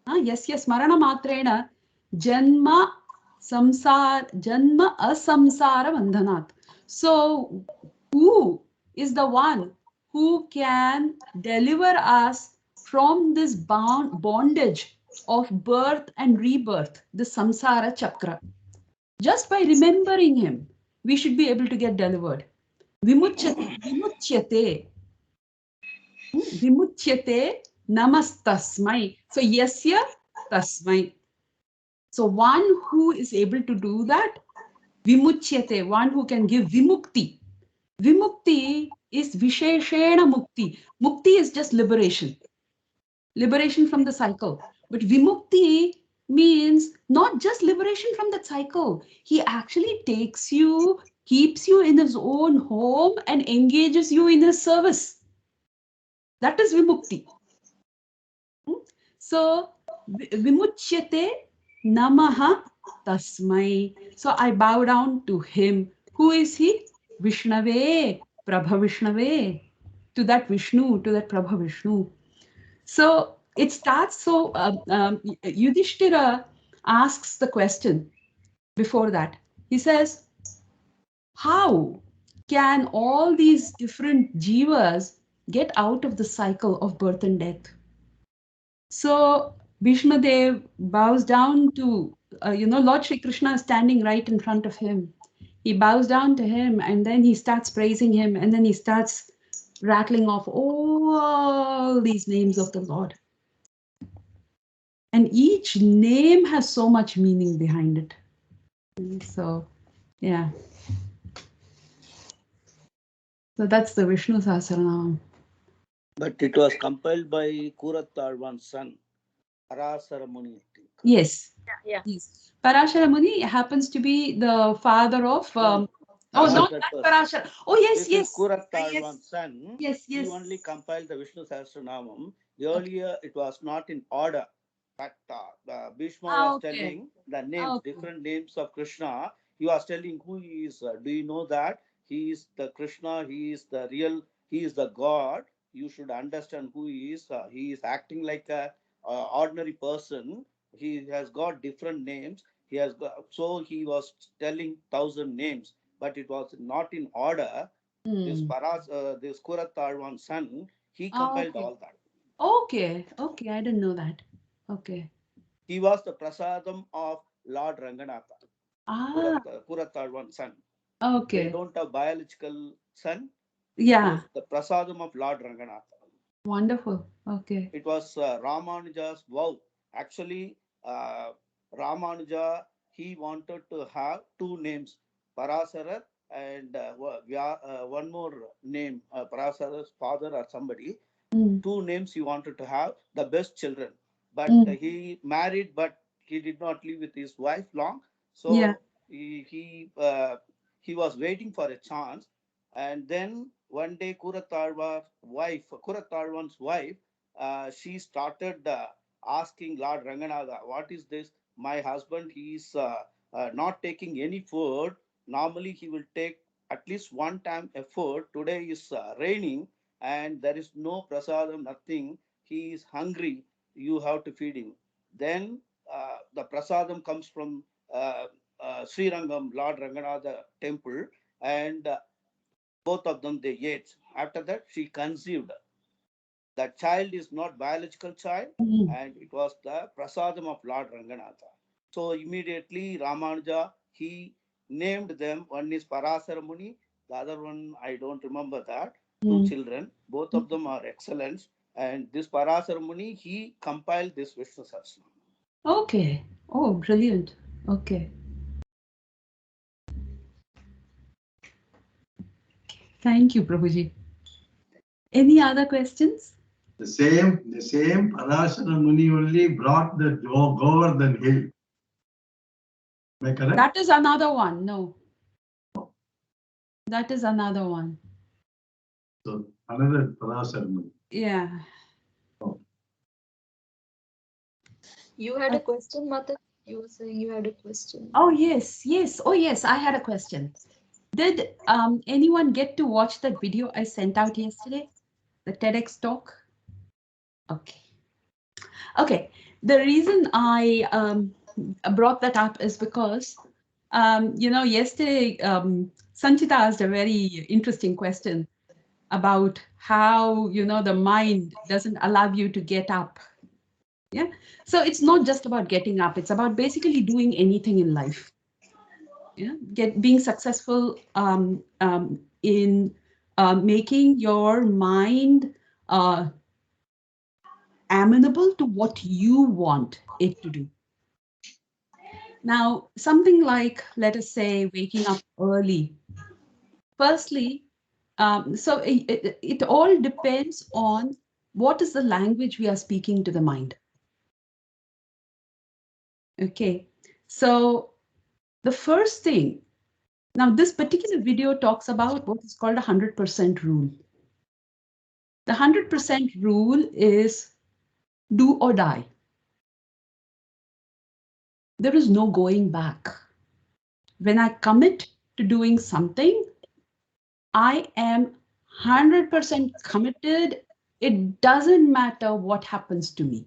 Yasya Smarana Matrena Janma Asamsara Bandhanat. So who is the one who can deliver us from this bondage of birth and rebirth, the samsara chakra? Just by remembering him, we should be able to get delivered. Vimuchyate. Vimuchyate namastasmai. So yasya tasmai. So one who is able to do that, vimuchyate, one who can give vimukti. Vimukti is visheshena mukti. Mukti is just liberation. Liberation from the cycle. But vimukti means not just liberation from that cycle. He actually takes you, keeps you in his own home and engages you in his service. That is vimukti. So vimuchyate namaha tasmai. So I bow down to him. Who is he? Vishnave, Prabha Vishnave. To that Vishnu, to that Prabha Vishnu. So it starts, so Yudhishthira asks the question before that. He says, how can all these different jivas get out of the cycle of birth and death? So Bhishma Dev bows down to, Lord Shri Krishna is standing right in front of him. He bows down to him and then he starts praising him and then he starts rattling off all these names of the Lord. And each name has so much meaning behind it. So, yeah. So that's the Vishnu Sahasranam. But it was compiled by Kurattarwan's son, Parasara Muni. Yes. Yeah. Yes. Parashara Muni happens to be the father of. Not that Parashara. Oh, yes, yes. Kurattarwan's son. Yes. He only compiled the Vishnu Sahasranamam. Earlier, it was not in order. But Bhishma was telling the names, different names of Krishna. He was telling who he is. Do you know that he is the Krishna? He is the real. He is the God. you should understand who he is. He is acting like a ordinary person. He has got different names. He has got, so he was telling 1,000 names, but it was not in order. This Kuratalwan son, he compiled Okay. all that. Okay. Okay. I didn't know that. Okay. He was the prasadam of Lord Ranganatha, Ah, Kuratalwan son. They okay. don't have biological son. He Yeah. was the prasadam of Lord Ranganatha. Wonderful. Okay. It was Ramanuja's vow. Actually, uh, Ramanuja, he wanted to have two names, Parasarar and one more name, Parasarar's father or somebody. Mm. Two names he wanted to have, the best children. But Mm. he married, but he did not live with his wife long. Yeah. So he was waiting for a chance. And then one day, Kuratalwan's wife, she started asking Lord Ranganatha, "What is this? My husband, he is not taking any food. Normally, he will take at least one time a food. Today is raining and there is no prasadam, nothing. He is hungry. You have to feed him." Then the prasadam comes from Srirangam, Lord Ranganatha temple, and both of them they ate. After that, she conceived. The child is not biological child, Mm. and it was the prasadam of Lord Ranganatha. So immediately Ramanuja, he named them. One is Parasara Muni, the other one I don't remember that. Two Mm. children, both of them are excellent. And this Parasara Muni, he compiled this Vishnu Sahasranam. Okay. Oh, brilliant. Okay. Thank you, Prabhuji. Any other questions? The same Parasara Muni only brought the Govardhan hill. Am I correct? That is another one. No. That is another one. So another Parasara Muni. Yeah. You had a question, Mata? You were saying you had a question. Oh, yes. Yes. Oh, yes. I had a question. Did anyone get to watch that video I sent out yesterday? The TEDx talk? Okay. Okay. The reason I brought that up is because, yesterday Sanchita asked a very interesting question about how, the mind doesn't allow you to get up. Yeah. So it's not just about getting up. It's about basically doing anything in life. Yeah. Being successful in making your mind amenable to what you want it to do. Now, something like, let us say, waking up early. Firstly, so it all depends on what is the language we are speaking to the mind. Okay, so the first thing, now this particular video talks about what is called a 100% rule. The 100% rule is do or die. There is no going back. When I commit to doing something, I am 100% committed. It doesn't matter what happens to me.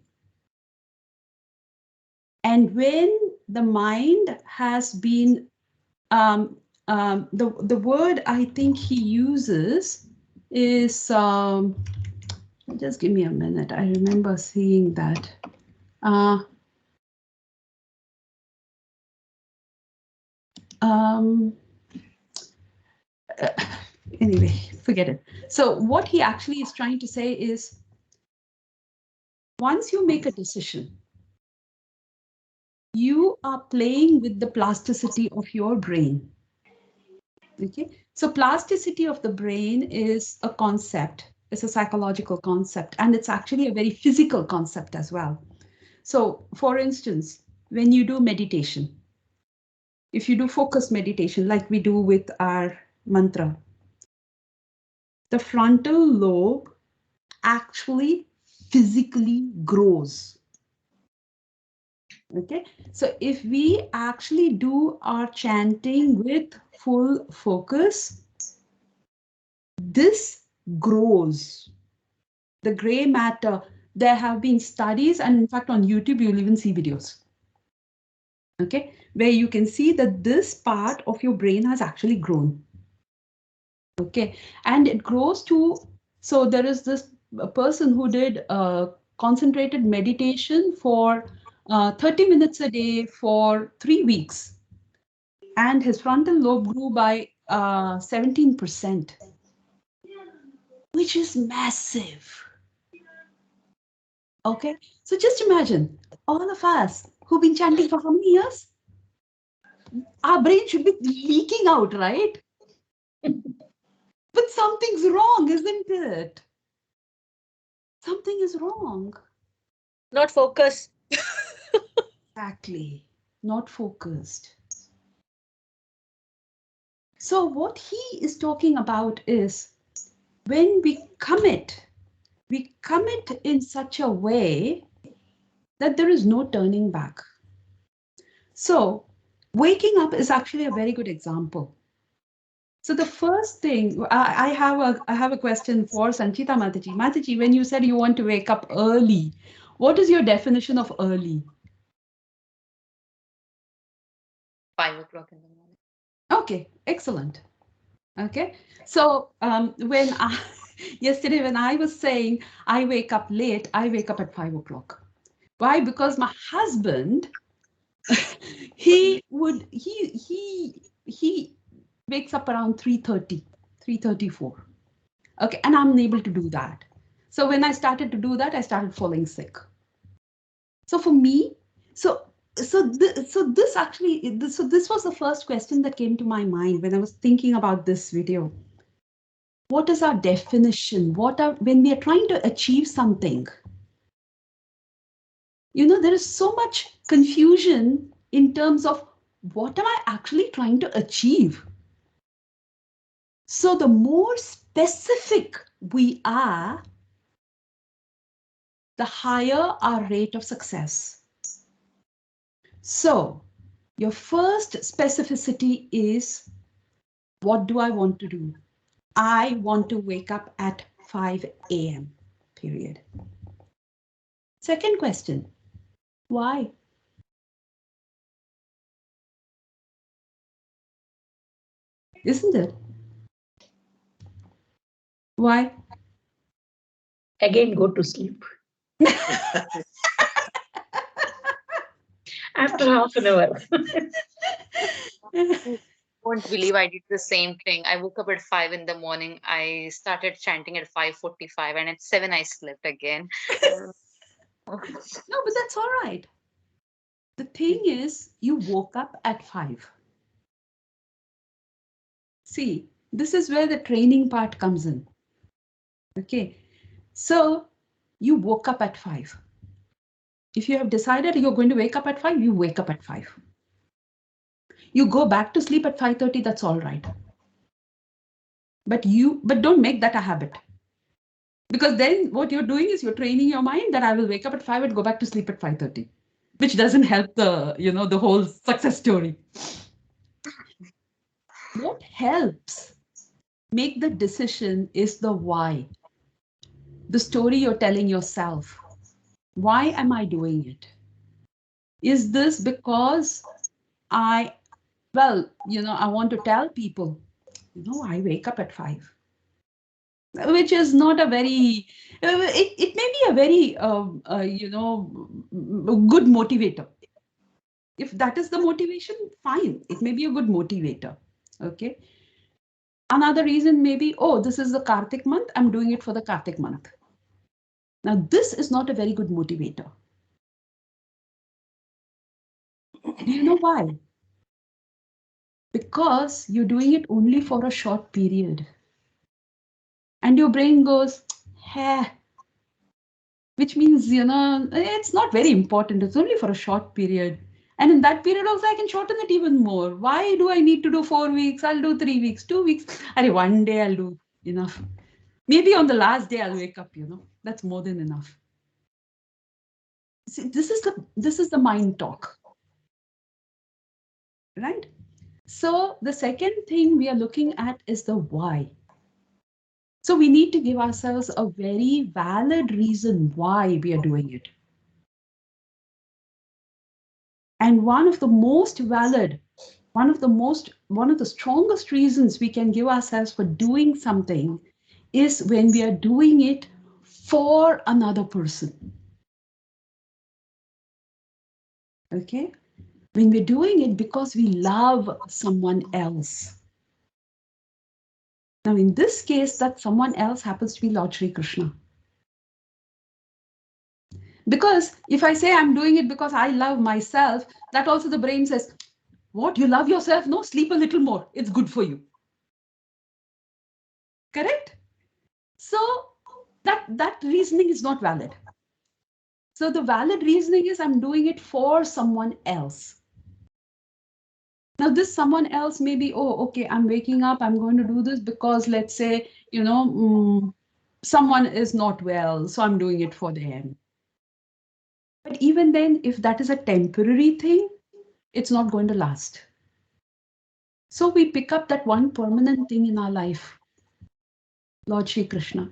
And when the mind has been, the word I think he uses is, just give me a minute. I remember seeing that. Anyway, forget it. So what he actually is trying to say is, once you make a decision, you are playing with the plasticity of your brain. Okay, so plasticity of the brain is a concept, it's a psychological concept, and it's actually a very physical concept as well. So, for instance, when you do meditation, if you do focus meditation like we do with our mantra, the frontal lobe actually physically grows. Okay, so if we actually do our chanting with full focus, this grows. the gray matter, there have been studies, and in fact on YouTube you'll even see videos, okay, where you can see that this part of your brain has actually grown. Okay, and it grows to, so there is this person who did concentrated meditation for 30 minutes a day for 3 weeks, and his frontal lobe grew by 17%, which is massive. Okay, so just imagine all of us who've been chanting for how many years? Our brain should be leaking out, right? But something's wrong, isn't it? Something is wrong. Not focused. Exactly. Not focused. So what he is talking about is when we commit in such a way that there is no turning back. So waking up is actually a very good example. So the first thing, I have a question for Sanchita Mataji. Mataji, when you said you want to wake up early, what is your definition of early? 5 o'clock in the morning. Okay, excellent. Okay, so when I yesterday when I was saying I wake up late, I wake up at 5 o'clock. Why? Because my husband, he wakes up around 3:30, 3:34. Okay, and I'm unable to do that. So when I started to do that, I started falling sick. So for me, so this actually, so this was the first question that came to my mind when I was thinking about this video. What is our definition? When we are trying to achieve something? You know, there is so much confusion in terms of what am I actually trying to achieve? So the more specific we are, the higher our rate of success. So your first specificity is, what do I want to do? I want to wake up at 5 a.m. period. Second question, why? Isn't it? Why? Again, go to sleep. After half an hour. Won't believe I did the same thing. I woke up at 5 in the morning. I started chanting at 5:45, and at 7 I slept again. No, but that's all right. The thing is, you woke up at 5. See, this is where the training part comes in. Okay, so you woke up at 5. If you have decided you're going to wake up at 5, you wake up at 5. You go back to sleep at 5:30, that's all right. But don't make that a habit. Because then what you're doing is you're training your mind that I will wake up at 5 and go back to sleep at 5:30, which doesn't help the whole success story. What helps make the decision is the why. The story you're telling yourself. Why am I doing it? Is this because I want to tell people, I wake up at 5, which is not a very, it may be a very, good motivator. If that is the motivation, fine. It may be a good motivator. Okay. Another reason may be, oh, this is the Karthik month. I'm doing it for the Karthik month. Now, this is not a very good motivator. Do you know why? Because you're doing it only for a short period. And your brain goes, hey, which means, it's not very important. It's only for a short period. And in that period also, I can shorten it even more. Why do I need to do 4 weeks? I'll do 3 weeks, 2 weeks. One day I'll do enough. Maybe on the last day I'll wake up, that's more than enough. See, this is the mind talk, right? So the second thing we are looking at is the why. So we need to give ourselves a very valid reason why we are doing it. And one of the most valid, one of the strongest reasons we can give ourselves for doing something is when we are doing it for another person. Okay? When we're doing it because we love someone else. Now, in this case, that someone else happens to be Lord Shri Krishna. Because if I say I'm doing it because I love myself, that also the brain says, what, you love yourself? No, sleep a little more. It's good for you. Correct? So that reasoning is not valid. So the valid reasoning is I'm doing it for someone else. Now this someone else may be, oh, okay, I'm waking up, I'm going to do this because let's say, someone is not well, so I'm doing it for them. But even then, if that is a temporary thing, it's not going to last. So we pick up that one permanent thing in our life, Lord Shri Krishna.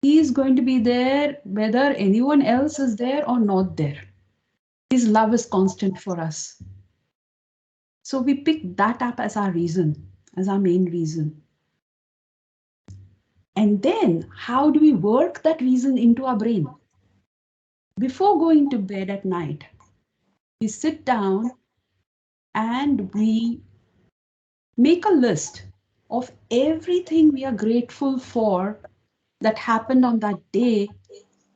He is going to be there whether anyone else is there or not there. His love is constant for us. So we pick that up as our reason, as our main reason. And then how do we work that reason into our brain? Before going to bed at night, we sit down and we make a list of everything we are grateful for that happened on that day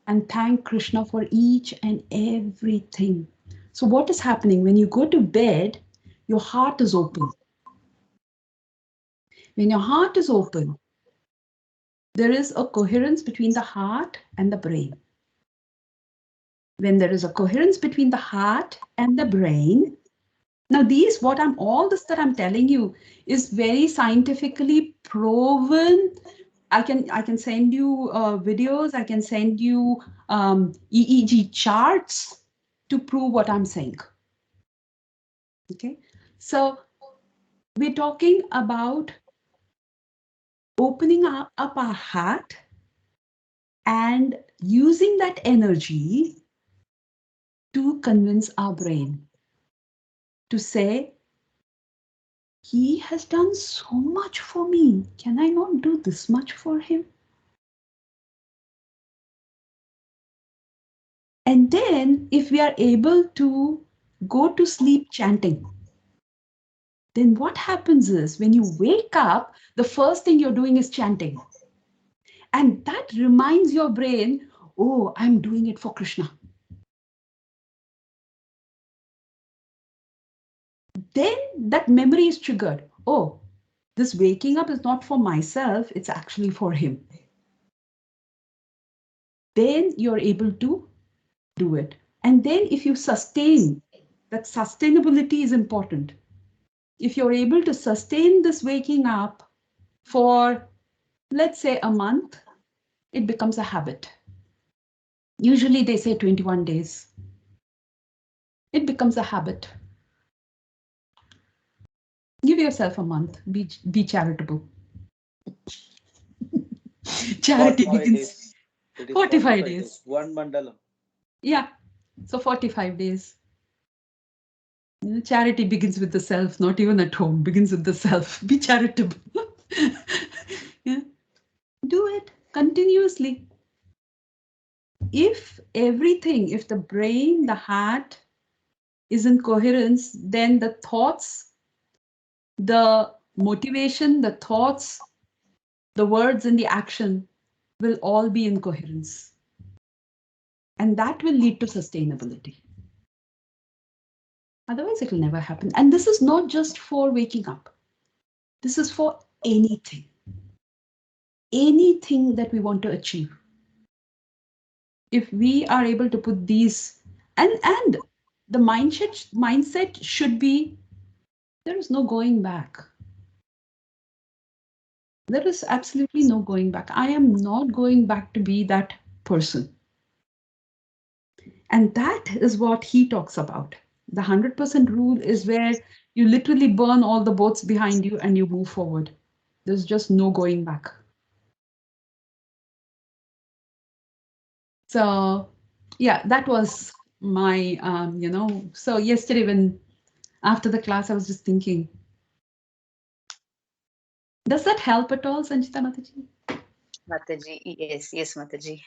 and thank Krishna for each and everything. So what is happening when you go to bed, your heart is open. When your heart is open, there is a coherence between the heart and the brain. When there is a coherence between the heart and the brain, now all this that I'm telling you is very scientifically proven. I can send you videos, I can send you EEG charts to prove what I'm saying. Okay, so we're talking about opening up our heart and using that energy to convince our brain to say, he has done so much for me. Can I not do this much for him? And then if we are able to go to sleep chanting, then what happens is when you wake up, the first thing you're doing is chanting. And that reminds your brain, oh, I'm doing it for Krishna. Then that memory is triggered. Oh, this waking up is not for myself, it's actually for him. Then you're able to do it. And then if you sustain, that sustainability is important. If you're able to sustain this waking up for, let's say, a month, it becomes a habit. Usually they say 21 days. It becomes a habit. Give yourself a month. Be charitable. Charity 45 begins. days. It is 45 days. One mandalam. Yeah. So 45 days. Charity begins with the self, not even at home, begins with the self. Be charitable. Yeah. Do it continuously. If the brain, the heart is in coherence, then the thoughts, the motivation, the thoughts, the words and the action will all be in coherence. And that will lead to sustainability. Otherwise, it will never happen. And this is not just for waking up. This is for anything. Anything that we want to achieve. If we are able to put these, and the mindset should be, there is no going back. There is absolutely no going back. I am not going back to be that person. And that is what he talks about. The 100% rule is where you literally burn all the boats behind you and you move forward. There's just no going back. So yeah, that was my so yesterday when after the class I was just thinking, does that help at all, Sanchita Mataji? Mataji, yes, yes, Mataji.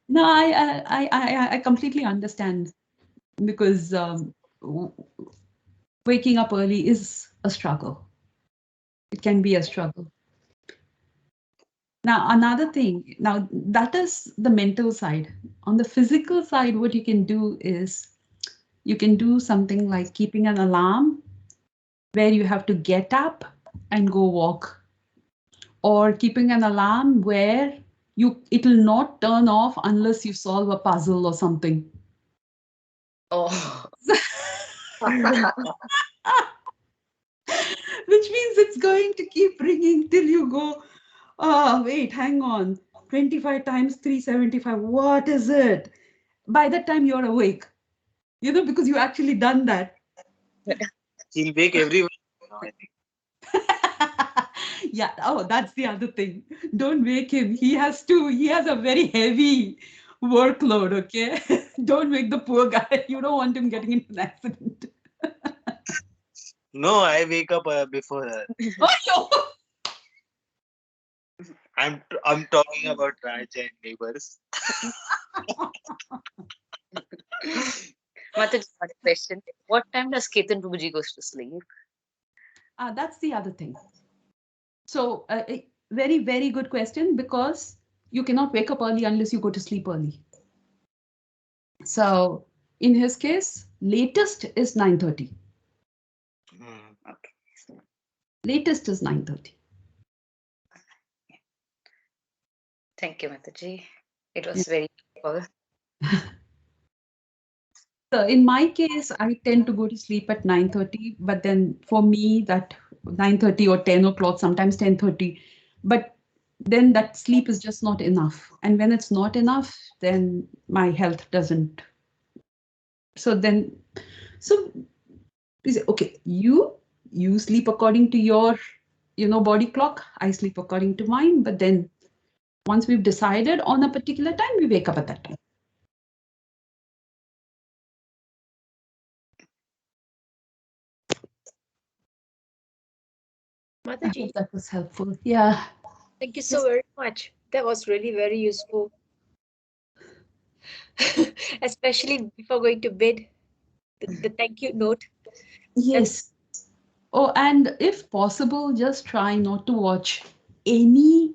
No, I completely understand because waking up early is a struggle. It can be a struggle. Now, another thing, now that is the mental side. On the physical side, what you can do is you can do something like keeping an alarm where you have to get up and go walk, or keeping an alarm where it will not turn off unless you solve a puzzle or something. Oh. Which means it's going to keep ringing till you go, oh, wait, hang on. 25 times 375, what is it? By the time you're awake, because you actually done that. He'll wake everyone now, I think. Yeah, oh, that's the other thing. Don't wake him. He has a very heavy workload, okay? Don't wake the poor guy. You don't want him getting into an accident. No, I wake up before her. Oh, yo! I'm talking about Raja and neighbors. Mataji, one question. What time does Ketan Babuji goes to sleep? That's the other thing. So, a very, very good question, because you cannot wake up early unless you go to sleep early. So, in his case, latest is 9:30. Okay. Latest is 9:30. Thank you, Mataji. It Yeah. was very helpful. So in my case, I tend to go to sleep at 9:30, but then for me that 9:30 or 10 o'clock, sometimes 10:30, but then that sleep is just not enough. And when it's not enough, then my health doesn't. So then, so we say, okay, you sleep according to your, body clock. I sleep according to mine. But then once we've decided on a particular time, we wake up at that time. I Mataji, hope that was helpful. Yeah. thank you so very much. That was really very useful. Especially before going to bed, the thank you note. Yes. Oh, and if possible, just try not to watch any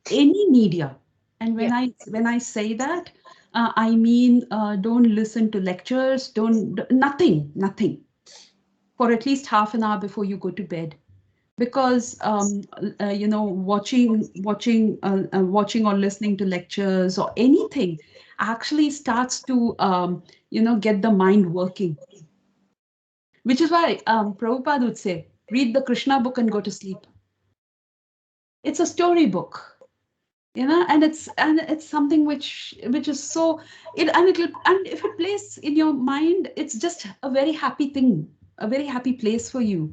any media. And Yeah. when I say that, I mean don't listen to lectures, don't nothing for at least half an hour before you go to bed, because watching or listening to lectures or anything actually starts to get the mind working. Which is why Prabhupada would say, read the Krishna book and go to sleep. It's a storybook, and it's something which is so and if it plays in your mind, it's just a very happy thing, a very happy place for you.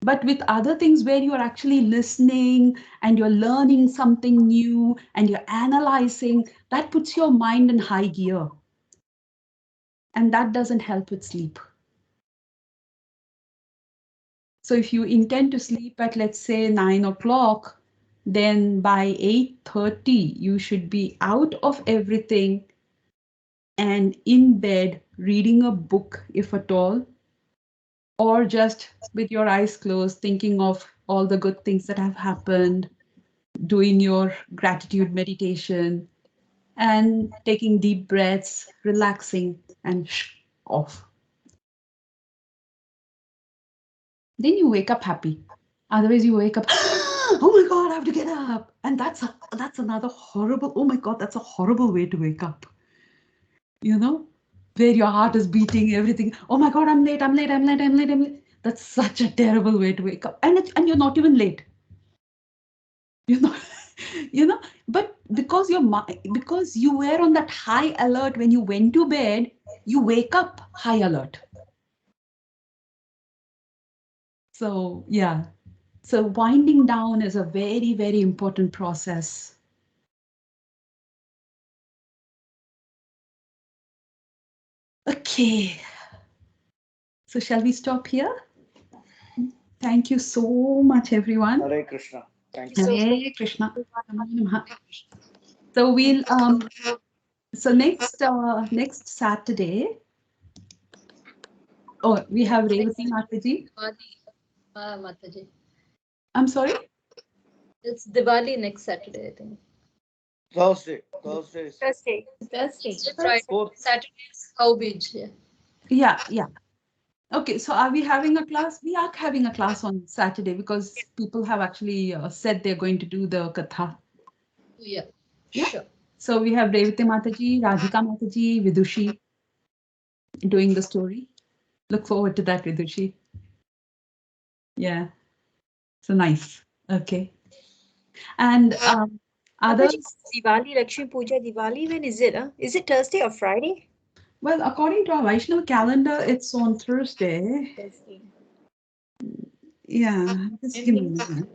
But with other things where you're actually listening and you're learning something new and you're analyzing, that puts your mind in high gear, and that doesn't help with sleep. So if you intend to sleep at, let's say, 9 o'clock, then by 8:30, you should be out of everything and in bed reading a book, if at all, or just with your eyes closed, thinking of all the good things that have happened, doing your gratitude meditation, and taking deep breaths, relaxing, and off. Then you wake up happy. Otherwise, you wake up, oh my God, I have to get up. And that's another horrible, oh my God, that's a horrible way to wake up. Where your heart is beating, everything. Oh my God, I'm late, I'm late, I'm late, I'm late, I'm late. That's such a terrible way to wake up. And you're not even late. You're not, but because you were on that high alert when you went to bed, you wake up high alert. So yeah. So winding down is a very, very important process. Okay. So shall we stop here? Thank you so much, everyone. Hare Krishna. Thank you. Hare Krishna. Namo Namaha. So we'll so next Saturday. Oh, we have Revati Mataji. Mataji. I'm sorry. It's Diwali next Saturday, I think. Thursday. Thursday is Thursday. Friday. fourth. Saturday is Cowbeach. Yeah. Yeah, yeah. Okay, so are we having a class? We are having a class on Saturday because people have actually said they're going to do the katha. Yeah. Yeah. Sure. So we have Revati Mataji, Radhika Mataji, Vidushi doing the story. Look forward to that, Vidushi. Yeah. So nice. Okay. And others, Mataji, Diwali, Lakshmi Puja, Diwali, when is it? Is it Thursday or Friday? well, according to our Vaishnava calendar, it's on Thursday. Thursday. Yeah, just give me a minute.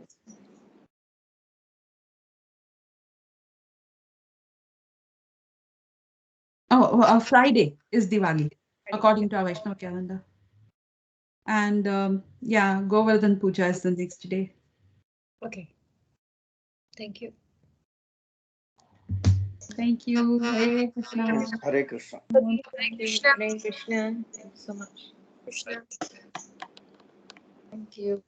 Oh, Friday is Diwali, according to our Vaishnava calendar. And yeah, Govardhan Puja is the next day. Okay. Thank you. Thank you. Hare Krishna. Hare Krishna. Krishna. Hare Krishna. Thank you so much. Krishna. Thank you.